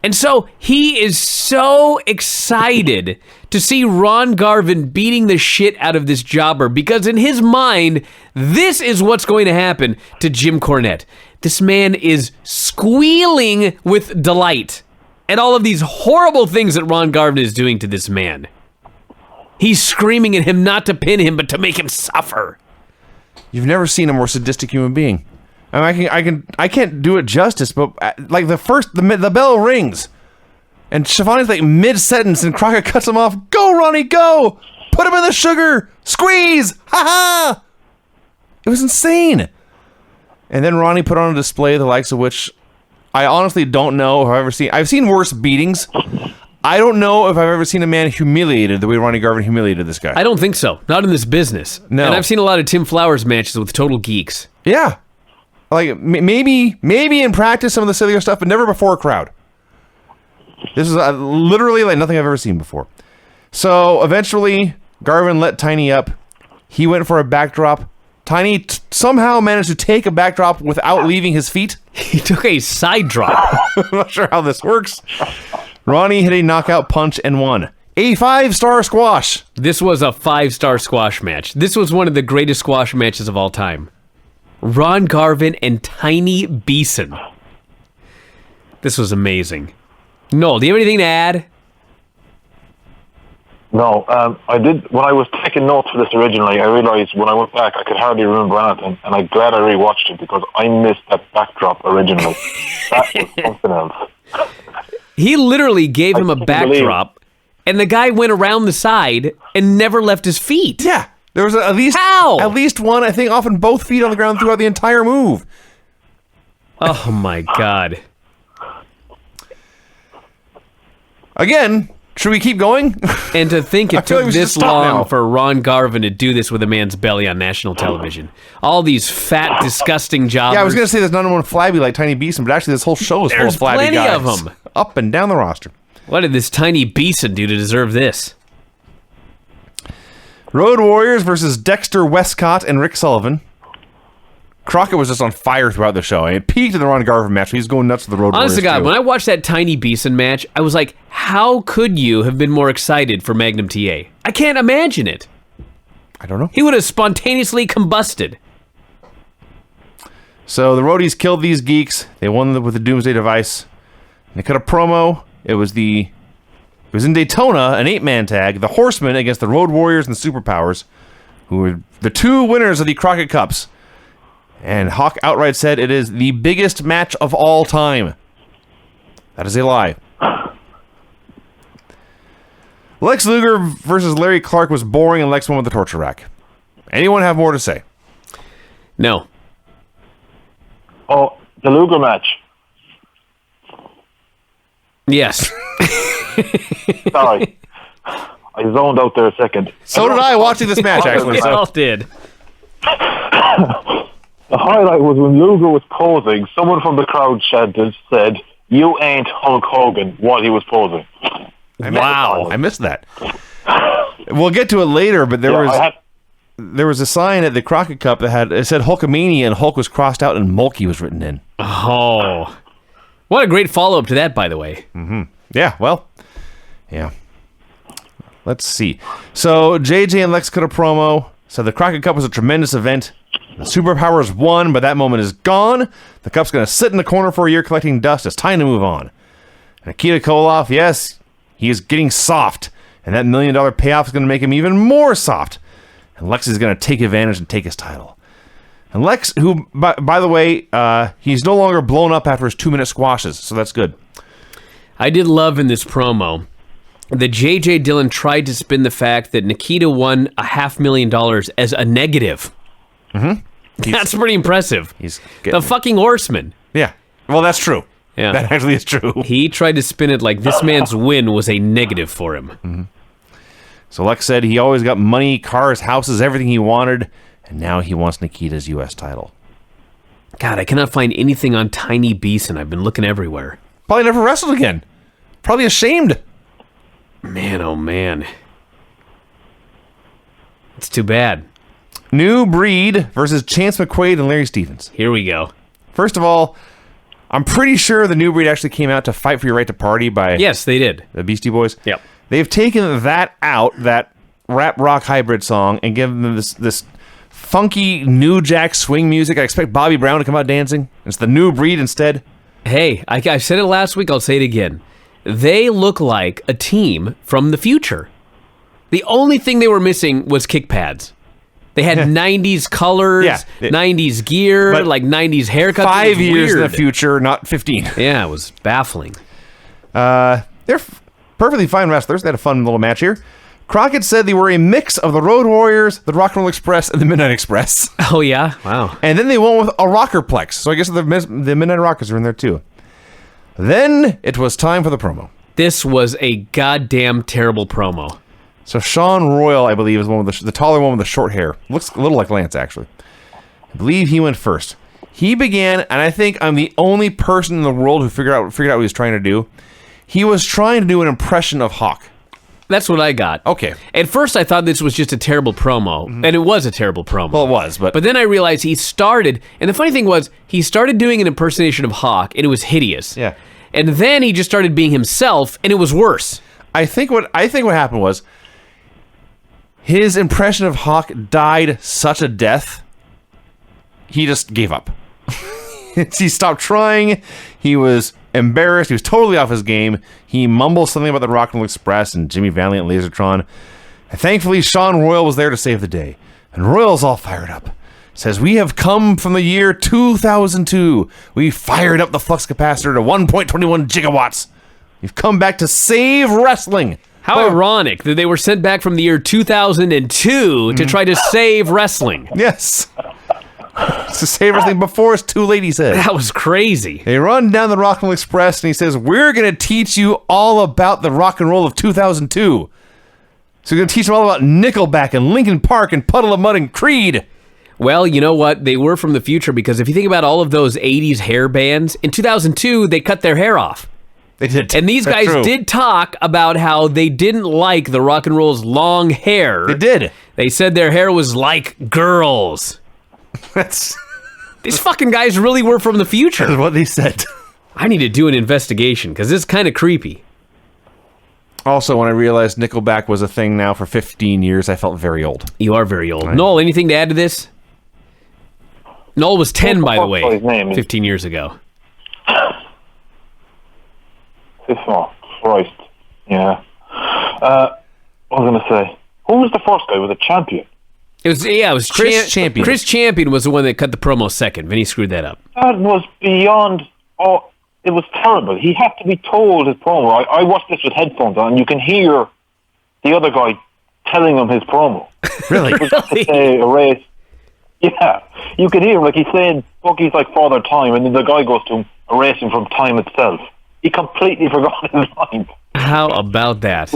And so he is so excited to see Ron Garvin beating the shit out of this jobber because in his mind, this is what's going to happen to Jim Cornette. This man is squealing with delight at all of these horrible things that Ron Garvin is doing to this man. He's screaming at him not to pin him, but to make him suffer. You've never seen a more sadistic human being. I mean, I can't do it justice, but like the bell rings, and Shivani's like mid-sentence, and Crockett cuts him off. Go, Ronnie, go! Put him in the sugar! Squeeze! Ha ha! It was insane. And then Ronnie put on a display the likes of which I honestly don't know if I've ever seen. I've seen worse beatings. I don't know if I've ever seen a man humiliated the way Ronnie Garvin humiliated this guy. I don't think so. Not in this business. No. And I've seen a lot of Tim Flowers matches with total geeks. Yeah. Like, maybe in practice some of the sillier stuff, but never before a crowd. This is literally like nothing I've ever seen before. So, eventually, Garvin let Tiny up. He went for a backdrop. Tiny somehow managed to take a backdrop without leaving his feet. He took a side drop. I'm not sure how this works. Ronnie hit a knockout punch and won. A 5-star squash. This was a 5-star squash match. This was one of the greatest squash matches of all time. Ron Garvin and Tiny Beeson. This was amazing. Noel, do you have anything to add? No, I did. When I was taking notes for this originally, I realized when I went back, I could hardly remember anything, and I'm glad I rewatched it because I missed that backdrop originally. That was something else. He literally gave him a backdrop and the guy went around the side and never left his feet. Yeah. There was at least one, I think, often both feet on the ground throughout the entire move. Oh, my God. Again, should we keep going? And to think it feel took like we should this stop long now. for Ron Garvin to do this with a man's belly on national television. All these fat, disgusting jobbers. Yeah, I was going to say there's not one flabby like Tiny Beeson, but actually this whole show is full There's of flabby plenty guys. of 'em. Up and down the roster. What did this tiny Beeson do to deserve this? Road Warriors versus Dexter Westcott and Rick Sullivan. Crockett was just on fire throughout the show. It peaked in the Ron Garvin match. He was going nuts with the Road Warriors. Honest to God, too. when I watched that Tiny Beeson match, I was like, how could you have been more excited for Magnum TA? I can't imagine it. I don't know. He would have spontaneously combusted. So the Roadies killed these geeks. They won with the Doomsday Device. They cut a promo. It was in Daytona, an 8-man tag. The Horsemen against the Road Warriors and the Superpowers, who were the two winners of the Crockett Cups. And Hawk outright said it is the biggest match of all time. That is a lie. Lex Luger versus Larry Clark was boring, and Lex won with the torture rack. Anyone have more to say? No. Oh, the Luger match. Yes. Sorry. I zoned out there a second. So did I watching this match, actually. We So. all did. The highlight was when Luger was posing, someone from the crowd said, "You ain't Hulk Hogan," while he was posing. Wow. I missed that. We'll get to it later, but there was a sign at the Crockett Cup that it said Hulkamania, and Hulk was crossed out and Mulkey was written in. Oh. What a great follow-up to that, by the way. Yeah, well, yeah. Let's see. So JJ and Lex cut a promo. So the Crockett Cup was a tremendous event. The Superpowers won, but that moment is gone. The Cup's going to sit in the corner for a year collecting dust. It's time to move on. And Nikita Koloff, yes, he is getting soft. And that $1 million payoff is going to make him even more soft. And Lex is going to take advantage and take his title. And Lex, who, by the way, he's no longer blown up after his 2-minute squashes, so that's good. I did love in this promo that J.J. Dillon tried to spin the fact that Nikita won $500,000 as a negative. That's pretty impressive. He's the getting fucking Horseman. Yeah. Well, that's true. Yeah. That actually is true. He tried to spin it like this man's win was a negative for him. So Lex said he always got money, cars, houses, everything he wanted, and now he wants Nikita's U.S. title. God, I cannot find anything on Tiny Beeson. I've been looking everywhere. Probably never wrestled again. Probably ashamed. Man, oh man. It's too bad. New Breed versus Chance McQuaid and Larry Stevens. Here we go. First of all, I'm pretty sure the New Breed actually came out to Fight for Your Right to Party by Yes, they did. the Beastie Boys. Yep. They've taken that out, that rap rock hybrid song, and given them this funky New Jack swing music. I expect Bobby Brown to come out dancing. It's the New Breed instead. Hey, I said it last week, I'll say it again. They look like a team from the future. The only thing they were missing was kick pads. They had 90s colors, Yeah. 90s gear, But like 90s haircuts. 5 years in the weird. future, not 15. Yeah, it was baffling. They're perfectly fine wrestlers. They had a fun little match here. Crockett said they were a mix of the Road Warriors, the Rock and Roll Express, and the Midnight Express. Oh, yeah? Wow. And then they went with a Rockerplex. So I guess the Midnight Rockers are in there too. Then it was time for the promo. This was a goddamn terrible promo. So Sean Royal, I believe, is one with the taller one with the short hair. Looks a little like Lance, actually. I believe he went first. He began, and I think I'm the only person in the world who figured out what he was trying to do. He was trying to do an impression of Hawk. That's what I got. Okay. At first, I thought this was just a terrible promo, and it was a terrible promo. Well, it was, but then I realized he started, and the funny thing was, he started doing an impersonation of Hawk, and it was hideous. Yeah. And then he just started being himself, and it was worse. I think what happened was his impression of Hawk died such a death. He just gave up. He stopped trying. He was embarrassed. He was totally off his game. He mumbled something about the Rock and Roll Express and Jimmy Valiant and Lasertron. And thankfully, Sean Royal was there to save the day. And Royal's all fired up. Says, "We have come from the year 2002. We fired up the flux capacitor to 1.21 gigawatts. We've come back to save wrestling." How ironic that they were sent back from the year 2002 to try to save wrestling. Yes. To save wrestling before it's too late, he said. That was crazy. They run down the Rock and Roll Express, and he says, we're going to teach you all about the rock and roll of 2002. So we're going to teach them all about Nickelback and Linkin Park and Puddle of Mud and Creed. Well, you know what? They were from the future because if you think about all of those 80s hair bands, in 2002, they cut their hair off. They did. And these That's guys true. did talk about how they didn't like the rock and roll's long hair. They did. They said their hair was like girls. That's These fucking guys really were from the future. what they said. I need to do an investigation because this is kind of creepy. Also, when I realized Nickelback was a thing now for 15 years, I felt very old. You are very old. Noel, anything to add to this? Noel was 10, by the way, His name is- 15 years ago. Oh, Christ. Yeah. What was I going to say? Who was the first guy with a champion? It was Chris Champion. Chris Champion was the one that cut the promo second. Vinny screwed that up. That was beyond... Oh, it was terrible. He had to be told his promo. I watched this with headphones on, and you can hear the other guy telling him his promo. Really? To say a race. Yeah. You can hear him, like he's saying, Bucky's like Father Time, and then the guy goes to him, erasing from time itself. He completely forgot his line. How about that?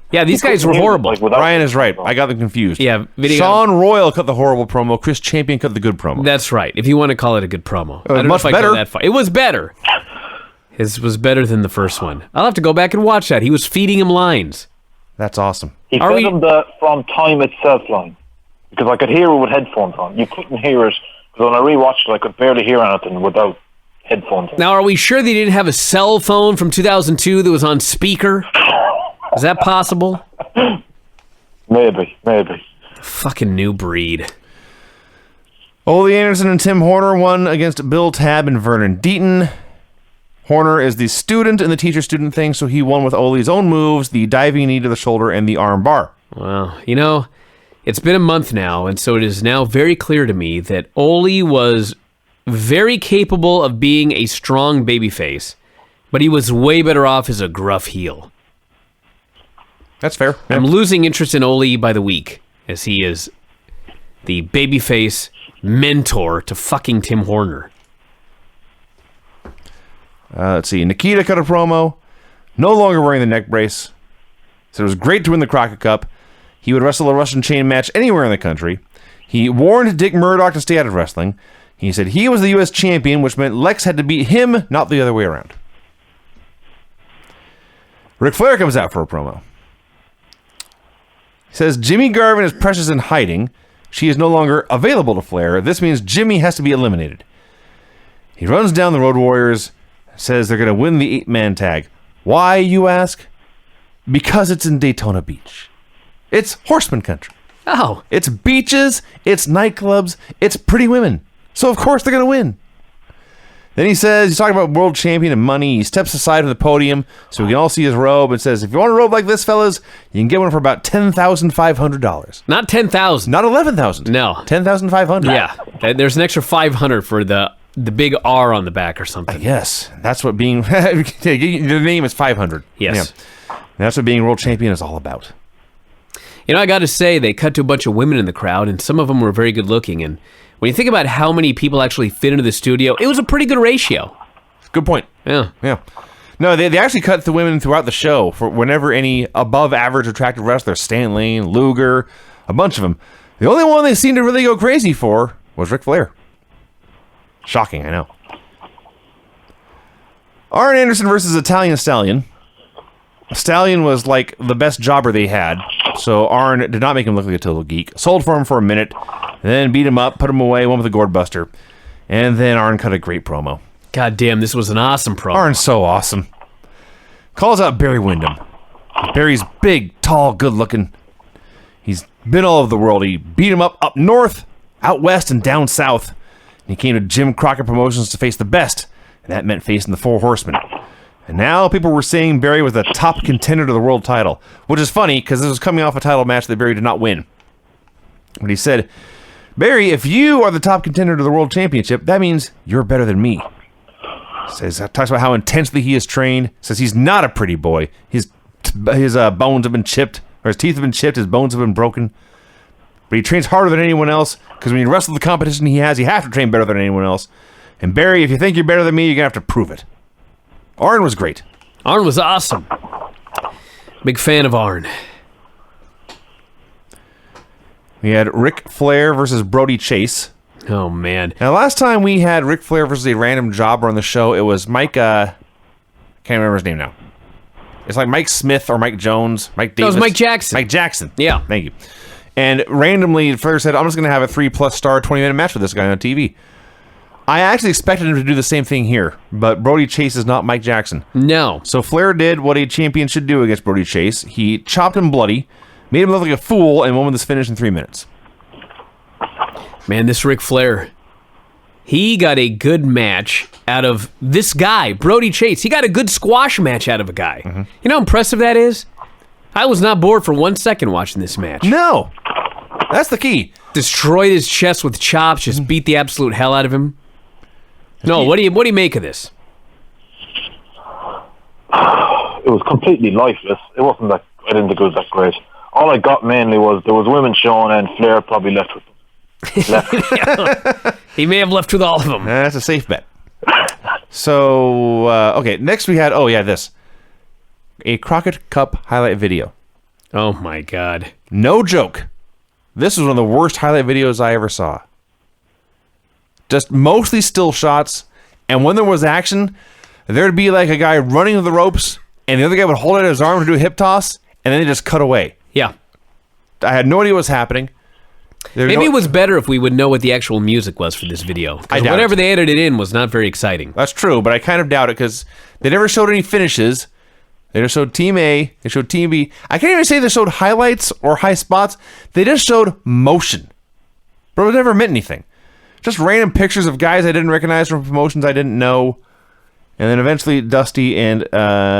Yeah, these guys were horrible. Like, without- Brian is right. I got them confused. Yeah, Vinny, Sean Royal cut the horrible promo. Chris Champion cut the good promo. that's right. If you want to call it a good promo. I don't much know if I better. go that far. It was better. His was better than the first one. I'll have to go back and watch that. He was feeding him lines. That's awesome. He Are fed we- him the from time itself line. Because I could hear it with headphones on. You couldn't hear it, because when I rewatched it, I could barely hear anything without headphones on. Now, are we sure they didn't have a cell phone from 2002 that was on speaker? Is that possible? Maybe. Fucking new breed. Ole Anderson and Tim Horner won against Bill Tabb and Vernon Deaton. Horner is the student in the teacher-student thing, so he won with Ole's own moves, the diving knee to the shoulder and the arm bar. Well, you know, it's been a month now, and so it is now very clear to me that Ole was very capable of being a strong babyface, but he was way better off as a gruff heel. That's fair. I'm losing interest in Ole by the week, as he is the babyface mentor to fucking Tim Horner. Let's see. Nikita cut a promo. No longer wearing the neck brace. Said it was great to win the Crockett Cup. He would wrestle a Russian chain match anywhere in the country. He warned Dick Murdoch to stay out of wrestling. He said he was the U.S. champion, which meant Lex had to beat him, not the other way around. Ric Flair comes out for a promo. He says Jimmy Garvin is precious in hiding. She is no longer available to Flair. This means Jimmy has to be eliminated. He runs down the Road Warriors, says they're going to win the 8-man tag. Why, you ask? Because it's in Daytona Beach. It's horseman country. Oh, It's beaches, it's nightclubs, it's pretty women. So of course they're going to win. Then he says, he's talking about world champion and money. He steps aside from the podium so we can all see his robe and says, if you want a robe like this, fellas, you can get one for about $10,500. not 10,000. Not $11,000. No. $10,500. Yeah, there's an extra 500 for the big R on the back or something. Yes, that's what being the name is 500. Yes. Yeah. That's what being world champion is all about. You know, I got to say, they cut to a bunch of women in the crowd, and some of them were very good looking. And when you think about how many people actually fit into the studio, it was a pretty good ratio. Good point. Yeah. Yeah. No, they actually cut the women throughout the show for whenever any above average attractive wrestler, Stan Lane, Luger, a bunch of them. The only one they seemed to really go crazy for was Ric Flair. Shocking, I know. Arn Anderson versus Italian Stallion. Stallion was like the best jobber they had, so Arn did not make him look like a total geek. Sold for him for a minute, then beat him up, put him away, went with a gourd buster, and then Arn cut a great promo. God damn, this was an awesome promo. Arn's so awesome. Calls out Barry Windham. Barry's big, tall, good-looking. He's been all over the world. He beat him up north, out west, and down south. And he came to Jim Crockett Promotions to face the best, and that meant facing the Four Horsemen. And now people were saying Barry was the top contender to the world title, which is funny because this was coming off a title match that Barry did not win. But he said, Barry, if you are the top contender to the world championship, that means you're better than me. Talks about how intensely he is trained. Says he's not a pretty boy. He's bones have been chipped, or his teeth have been chipped, his bones have been broken. But he trains harder than anyone else, because when you wrestle the competition he has, you have to train better than anyone else. And Barry, if you think you're better than me, you're going to have to prove it. Arn was great. Arn was awesome. Big fan of Arn. We had Ric Flair versus Brody Chase. Oh, man. Now, last time we had Ric Flair versus a random jobber on the show, it was Mike, can't remember his name now. It's like Mike Smith or Mike Jones, Mike Davis. That was Mike Jackson. Mike Jackson. Yeah. Thank you. And randomly, Flair said, I'm just going to have a 3+ star 20-minute match with this guy on TV. I actually expected him to do the same thing here, but Brody Chase is not Mike Jackson. No. So Flair did what a champion should do against Brody Chase. He chopped him bloody, made him look like a fool, and won with his finish in 3 minutes. Man, this Ric Flair, he got a good match out of this guy, Brody Chase. He got a good squash match out of a guy. Mm-hmm. You know how impressive that is? I was not bored for 1 second watching this match. No. That's the key. Destroyed his chest with chops, just beat the absolute hell out of him. No, what do you make of this? It was completely lifeless. It wasn't that. I didn't think it was that great. All I got mainly was there was women showing, and Flair probably left with them. He may have left with all of them. That's a safe bet. So, okay, next we had, this. A Crockett Cup highlight video. Oh, my God. No joke. This was one of the worst highlight videos I ever saw. Just mostly still shots, and when there was action, there'd be like a guy running to the ropes, and the other guy would hold out his arm to do a hip toss, and then they just cut away. Yeah. I had no idea what was happening. Maybe it was better if we would know what the actual music was for this video. I doubt whatever it. they edited in was not very exciting. That's true, but I kind of doubt it because they never showed any finishes. They just showed Team A, they showed Team B. I can't even say they showed highlights or high spots. They just showed motion. But it never meant anything. Just random pictures of guys I didn't recognize from promotions I didn't know. And then eventually Dusty and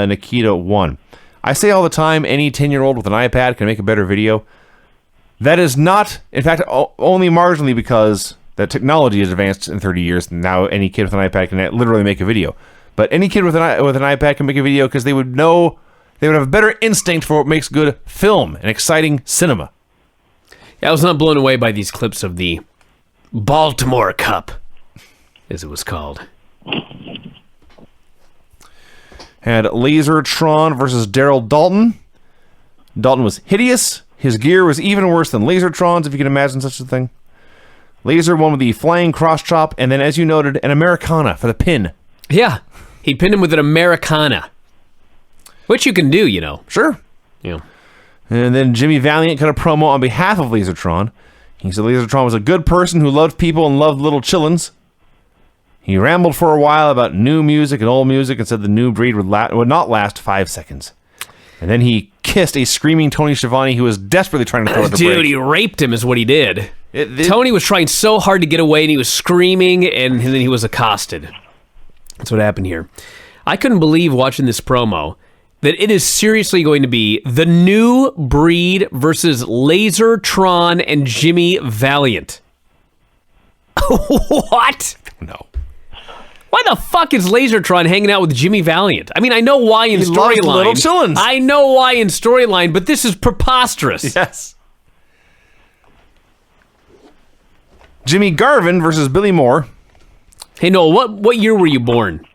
Nikita won. I say all the time, any 10-year-old with an iPad can make a better video. That is not, in fact, only marginally because the technology has advanced in 30 years. And now any kid with an iPad can literally make a video. But any kid with an iPad can make a video because they would know, they would have a better instinct for what makes good film and exciting cinema. Yeah, I was not blown away by these clips of the Baltimore Cup, as it was called. Had Lasertron versus Daryl Dalton. Dalton was hideous. His gear was even worse than Lasertron's, if you can imagine such a thing. Laser won with the flying cross chop, and then, as you noted, an Americana for the pin. Yeah, he pinned him with an Americana, which you can do, you know. Sure. Yeah. And then Jimmy Valiant cut a promo on behalf of Lasertron. He said Lasertron was a good person who loved people and loved little chillins. He rambled for a while about new music and old music and said the new breed would not last 5 seconds. And then he kissed a screaming Tony Schiavone who was desperately trying to throw it the break. Dude, he raped him is what he did. Tony was trying so hard to get away, and he was screaming, and then he was accosted. That's what happened here. I couldn't believe watching this promo that it is seriously going to be the new breed versus Lasertron and Jimmy Valiant. What? No. Why the fuck is Lasertron hanging out with Jimmy Valiant? I mean, I know why in storyline. Little chillins. I know why in storyline, but this is preposterous. Yes. Jimmy Garvin versus Billy Moore. Hey, Noel, what year were you born?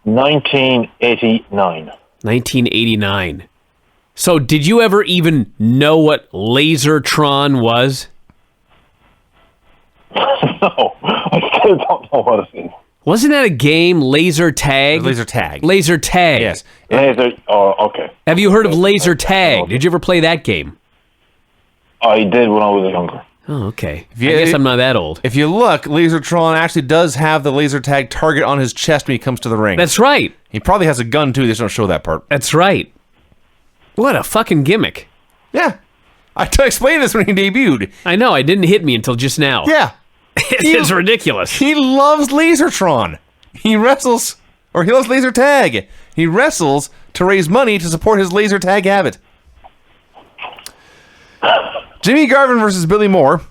1989. 1989. So, did you ever even know what Lasertron was? No, I still don't know what it is. Wasn't that a game, Laser Tag? Laser Tag. Laser Tag. Yes. Okay. Have you heard of Laser Tag? Did you ever play that game? I did when I was younger. Oh, okay. I guess I'm not that old. If you look, Lasertron actually does have the laser tag target on his chest when he comes to the ring. That's right. He probably has a gun, too. They just don't show that part. That's right. What a fucking gimmick. Yeah. I explained this when he debuted. I know, it didn't hit me until just now. Yeah. It's ridiculous. He loves Lasertron. He wrestles, or he loves laser tag. He wrestles to raise money to support his laser tag habit. Jimmy Garvin versus Billy Moore.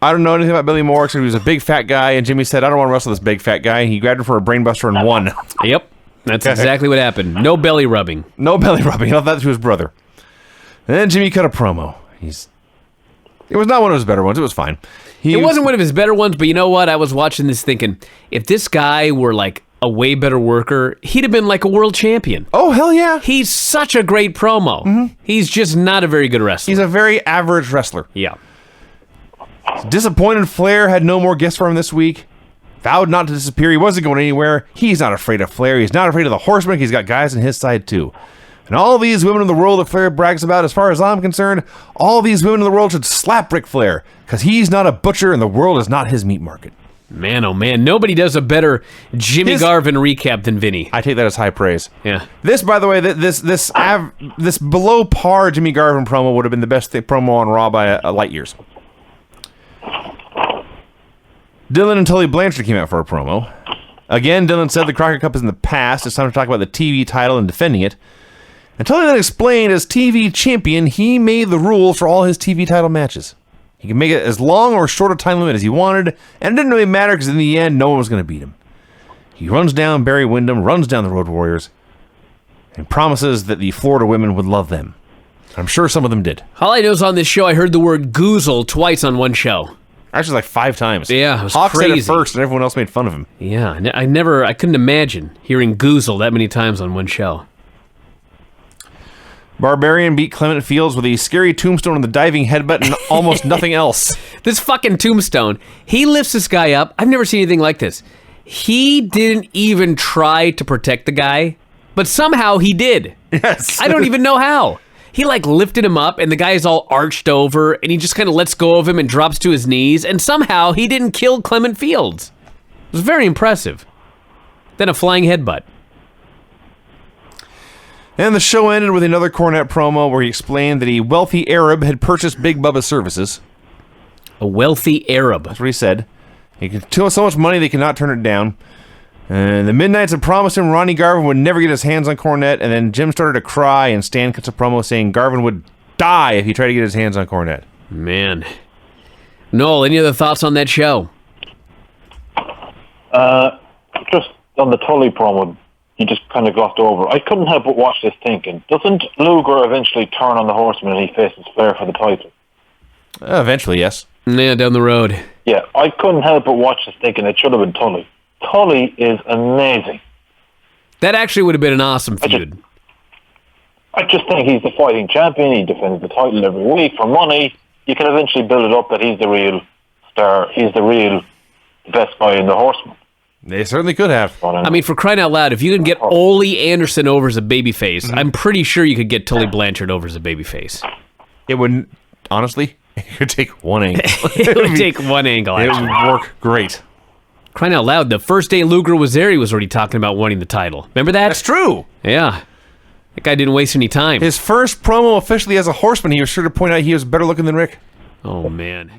I don't know anything about Billy Moore except he was a big fat guy, and Jimmy said, I don't want to wrestle this big fat guy, and he grabbed him for a brainbuster and won. Yep. That's exactly what happened. No belly rubbing. No belly rubbing. He left that to his brother. And then Jimmy cut a promo. It was not one of his better ones. It was fine. It wasn't one of his better ones, but you know what? I was watching this thinking, if this guy were like a way better worker, he'd have been like a world champion. Oh, hell yeah. He's such a great promo. Mm-hmm. He's just not a very good wrestler. He's a very average wrestler. Yeah. Disappointed Flair had no more gifts for him this week. Vowed not to disappear. He wasn't going anywhere. He's not afraid of Flair. He's not afraid of the Horseman. He's got guys on his side, too. And all these women in the world that Flair brags about, as far as I'm concerned, all these women in the world should slap Ric Flair, because he's not a butcher and the world is not his meat market. Man, oh man, nobody does a better Jimmy Garvin recap than Vinny. I take that as high praise. Yeah. This, by the way, this below par Jimmy Garvin promo would have been the best promo on Raw by light years. Dylan and Tully Blanchard came out for a promo. Again, Dylan said the Crockett Cup is in the past. It's time to talk about the TV title and defending it. And Tully then explained, as TV champion, he made the rules for all his TV title matches. He could make it as long or short a time limit as he wanted, and it didn't really matter because in the end, no one was going to beat him. He runs down Barry Windham, runs down the Road Warriors, and promises that the Florida women would love them. I'm sure some of them did. All I know is on this show, I heard the word goozle twice on one show. Actually, like 5 times. Yeah, it was Hawk crazy. said it first, and everyone else made fun of him. Yeah, I couldn't imagine hearing goozle that many times on one show. Barbarian beat Clement Fields with a scary tombstone and the diving headbutt and almost nothing else. This fucking tombstone, he lifts this guy up. I've never seen anything like this. He didn't even try to protect the guy, but somehow he did. Yes. I don't even know how. He like lifted him up and the guy is all arched over and he just kind of lets go of him and drops to his knees and somehow he didn't kill Clement Fields. It was very impressive. Then a flying headbutt. And the show ended with another Cornette promo where he explained that a wealthy Arab had purchased Big Bubba's services. A wealthy Arab. That's what he said. He could steal so much money they could not turn it down. And the Midnights had promised him Ronnie Garvin would never get his hands on Cornette, and then Jim started to cry, and Stan cuts a promo saying Garvin would die if he tried to get his hands on Cornette. Man. Noel, any other thoughts on that show? Just on the Tully promo, he just kind of glossed over. I couldn't help but watch this thinking, doesn't Luger eventually turn on the Horseman and he faces Flair for the title? Eventually, yes. Yeah, down the road. Yeah, I couldn't help but watch this thinking it should have been Tully. Tully is amazing. That actually would have been an awesome feud. I just think he's the fighting champion. He defends the title every week for money. You can eventually build it up that he's the real star. He's the real best guy in the Horseman. They certainly could have. I mean, for crying out loud, if you can get Ole Anderson over as a babyface, I'm pretty sure you could get Tully Blanchard over as a babyface. It wouldn't, honestly, it could take one angle. It would take one angle, It actually. would work great. Crying out loud, the first day Luger was there, he was already talking about wanting the title. Remember that? That's true. Yeah. That guy didn't waste any time. His first promo officially as a Horseman, he was sure to point out he was better looking than Rick. Oh, man.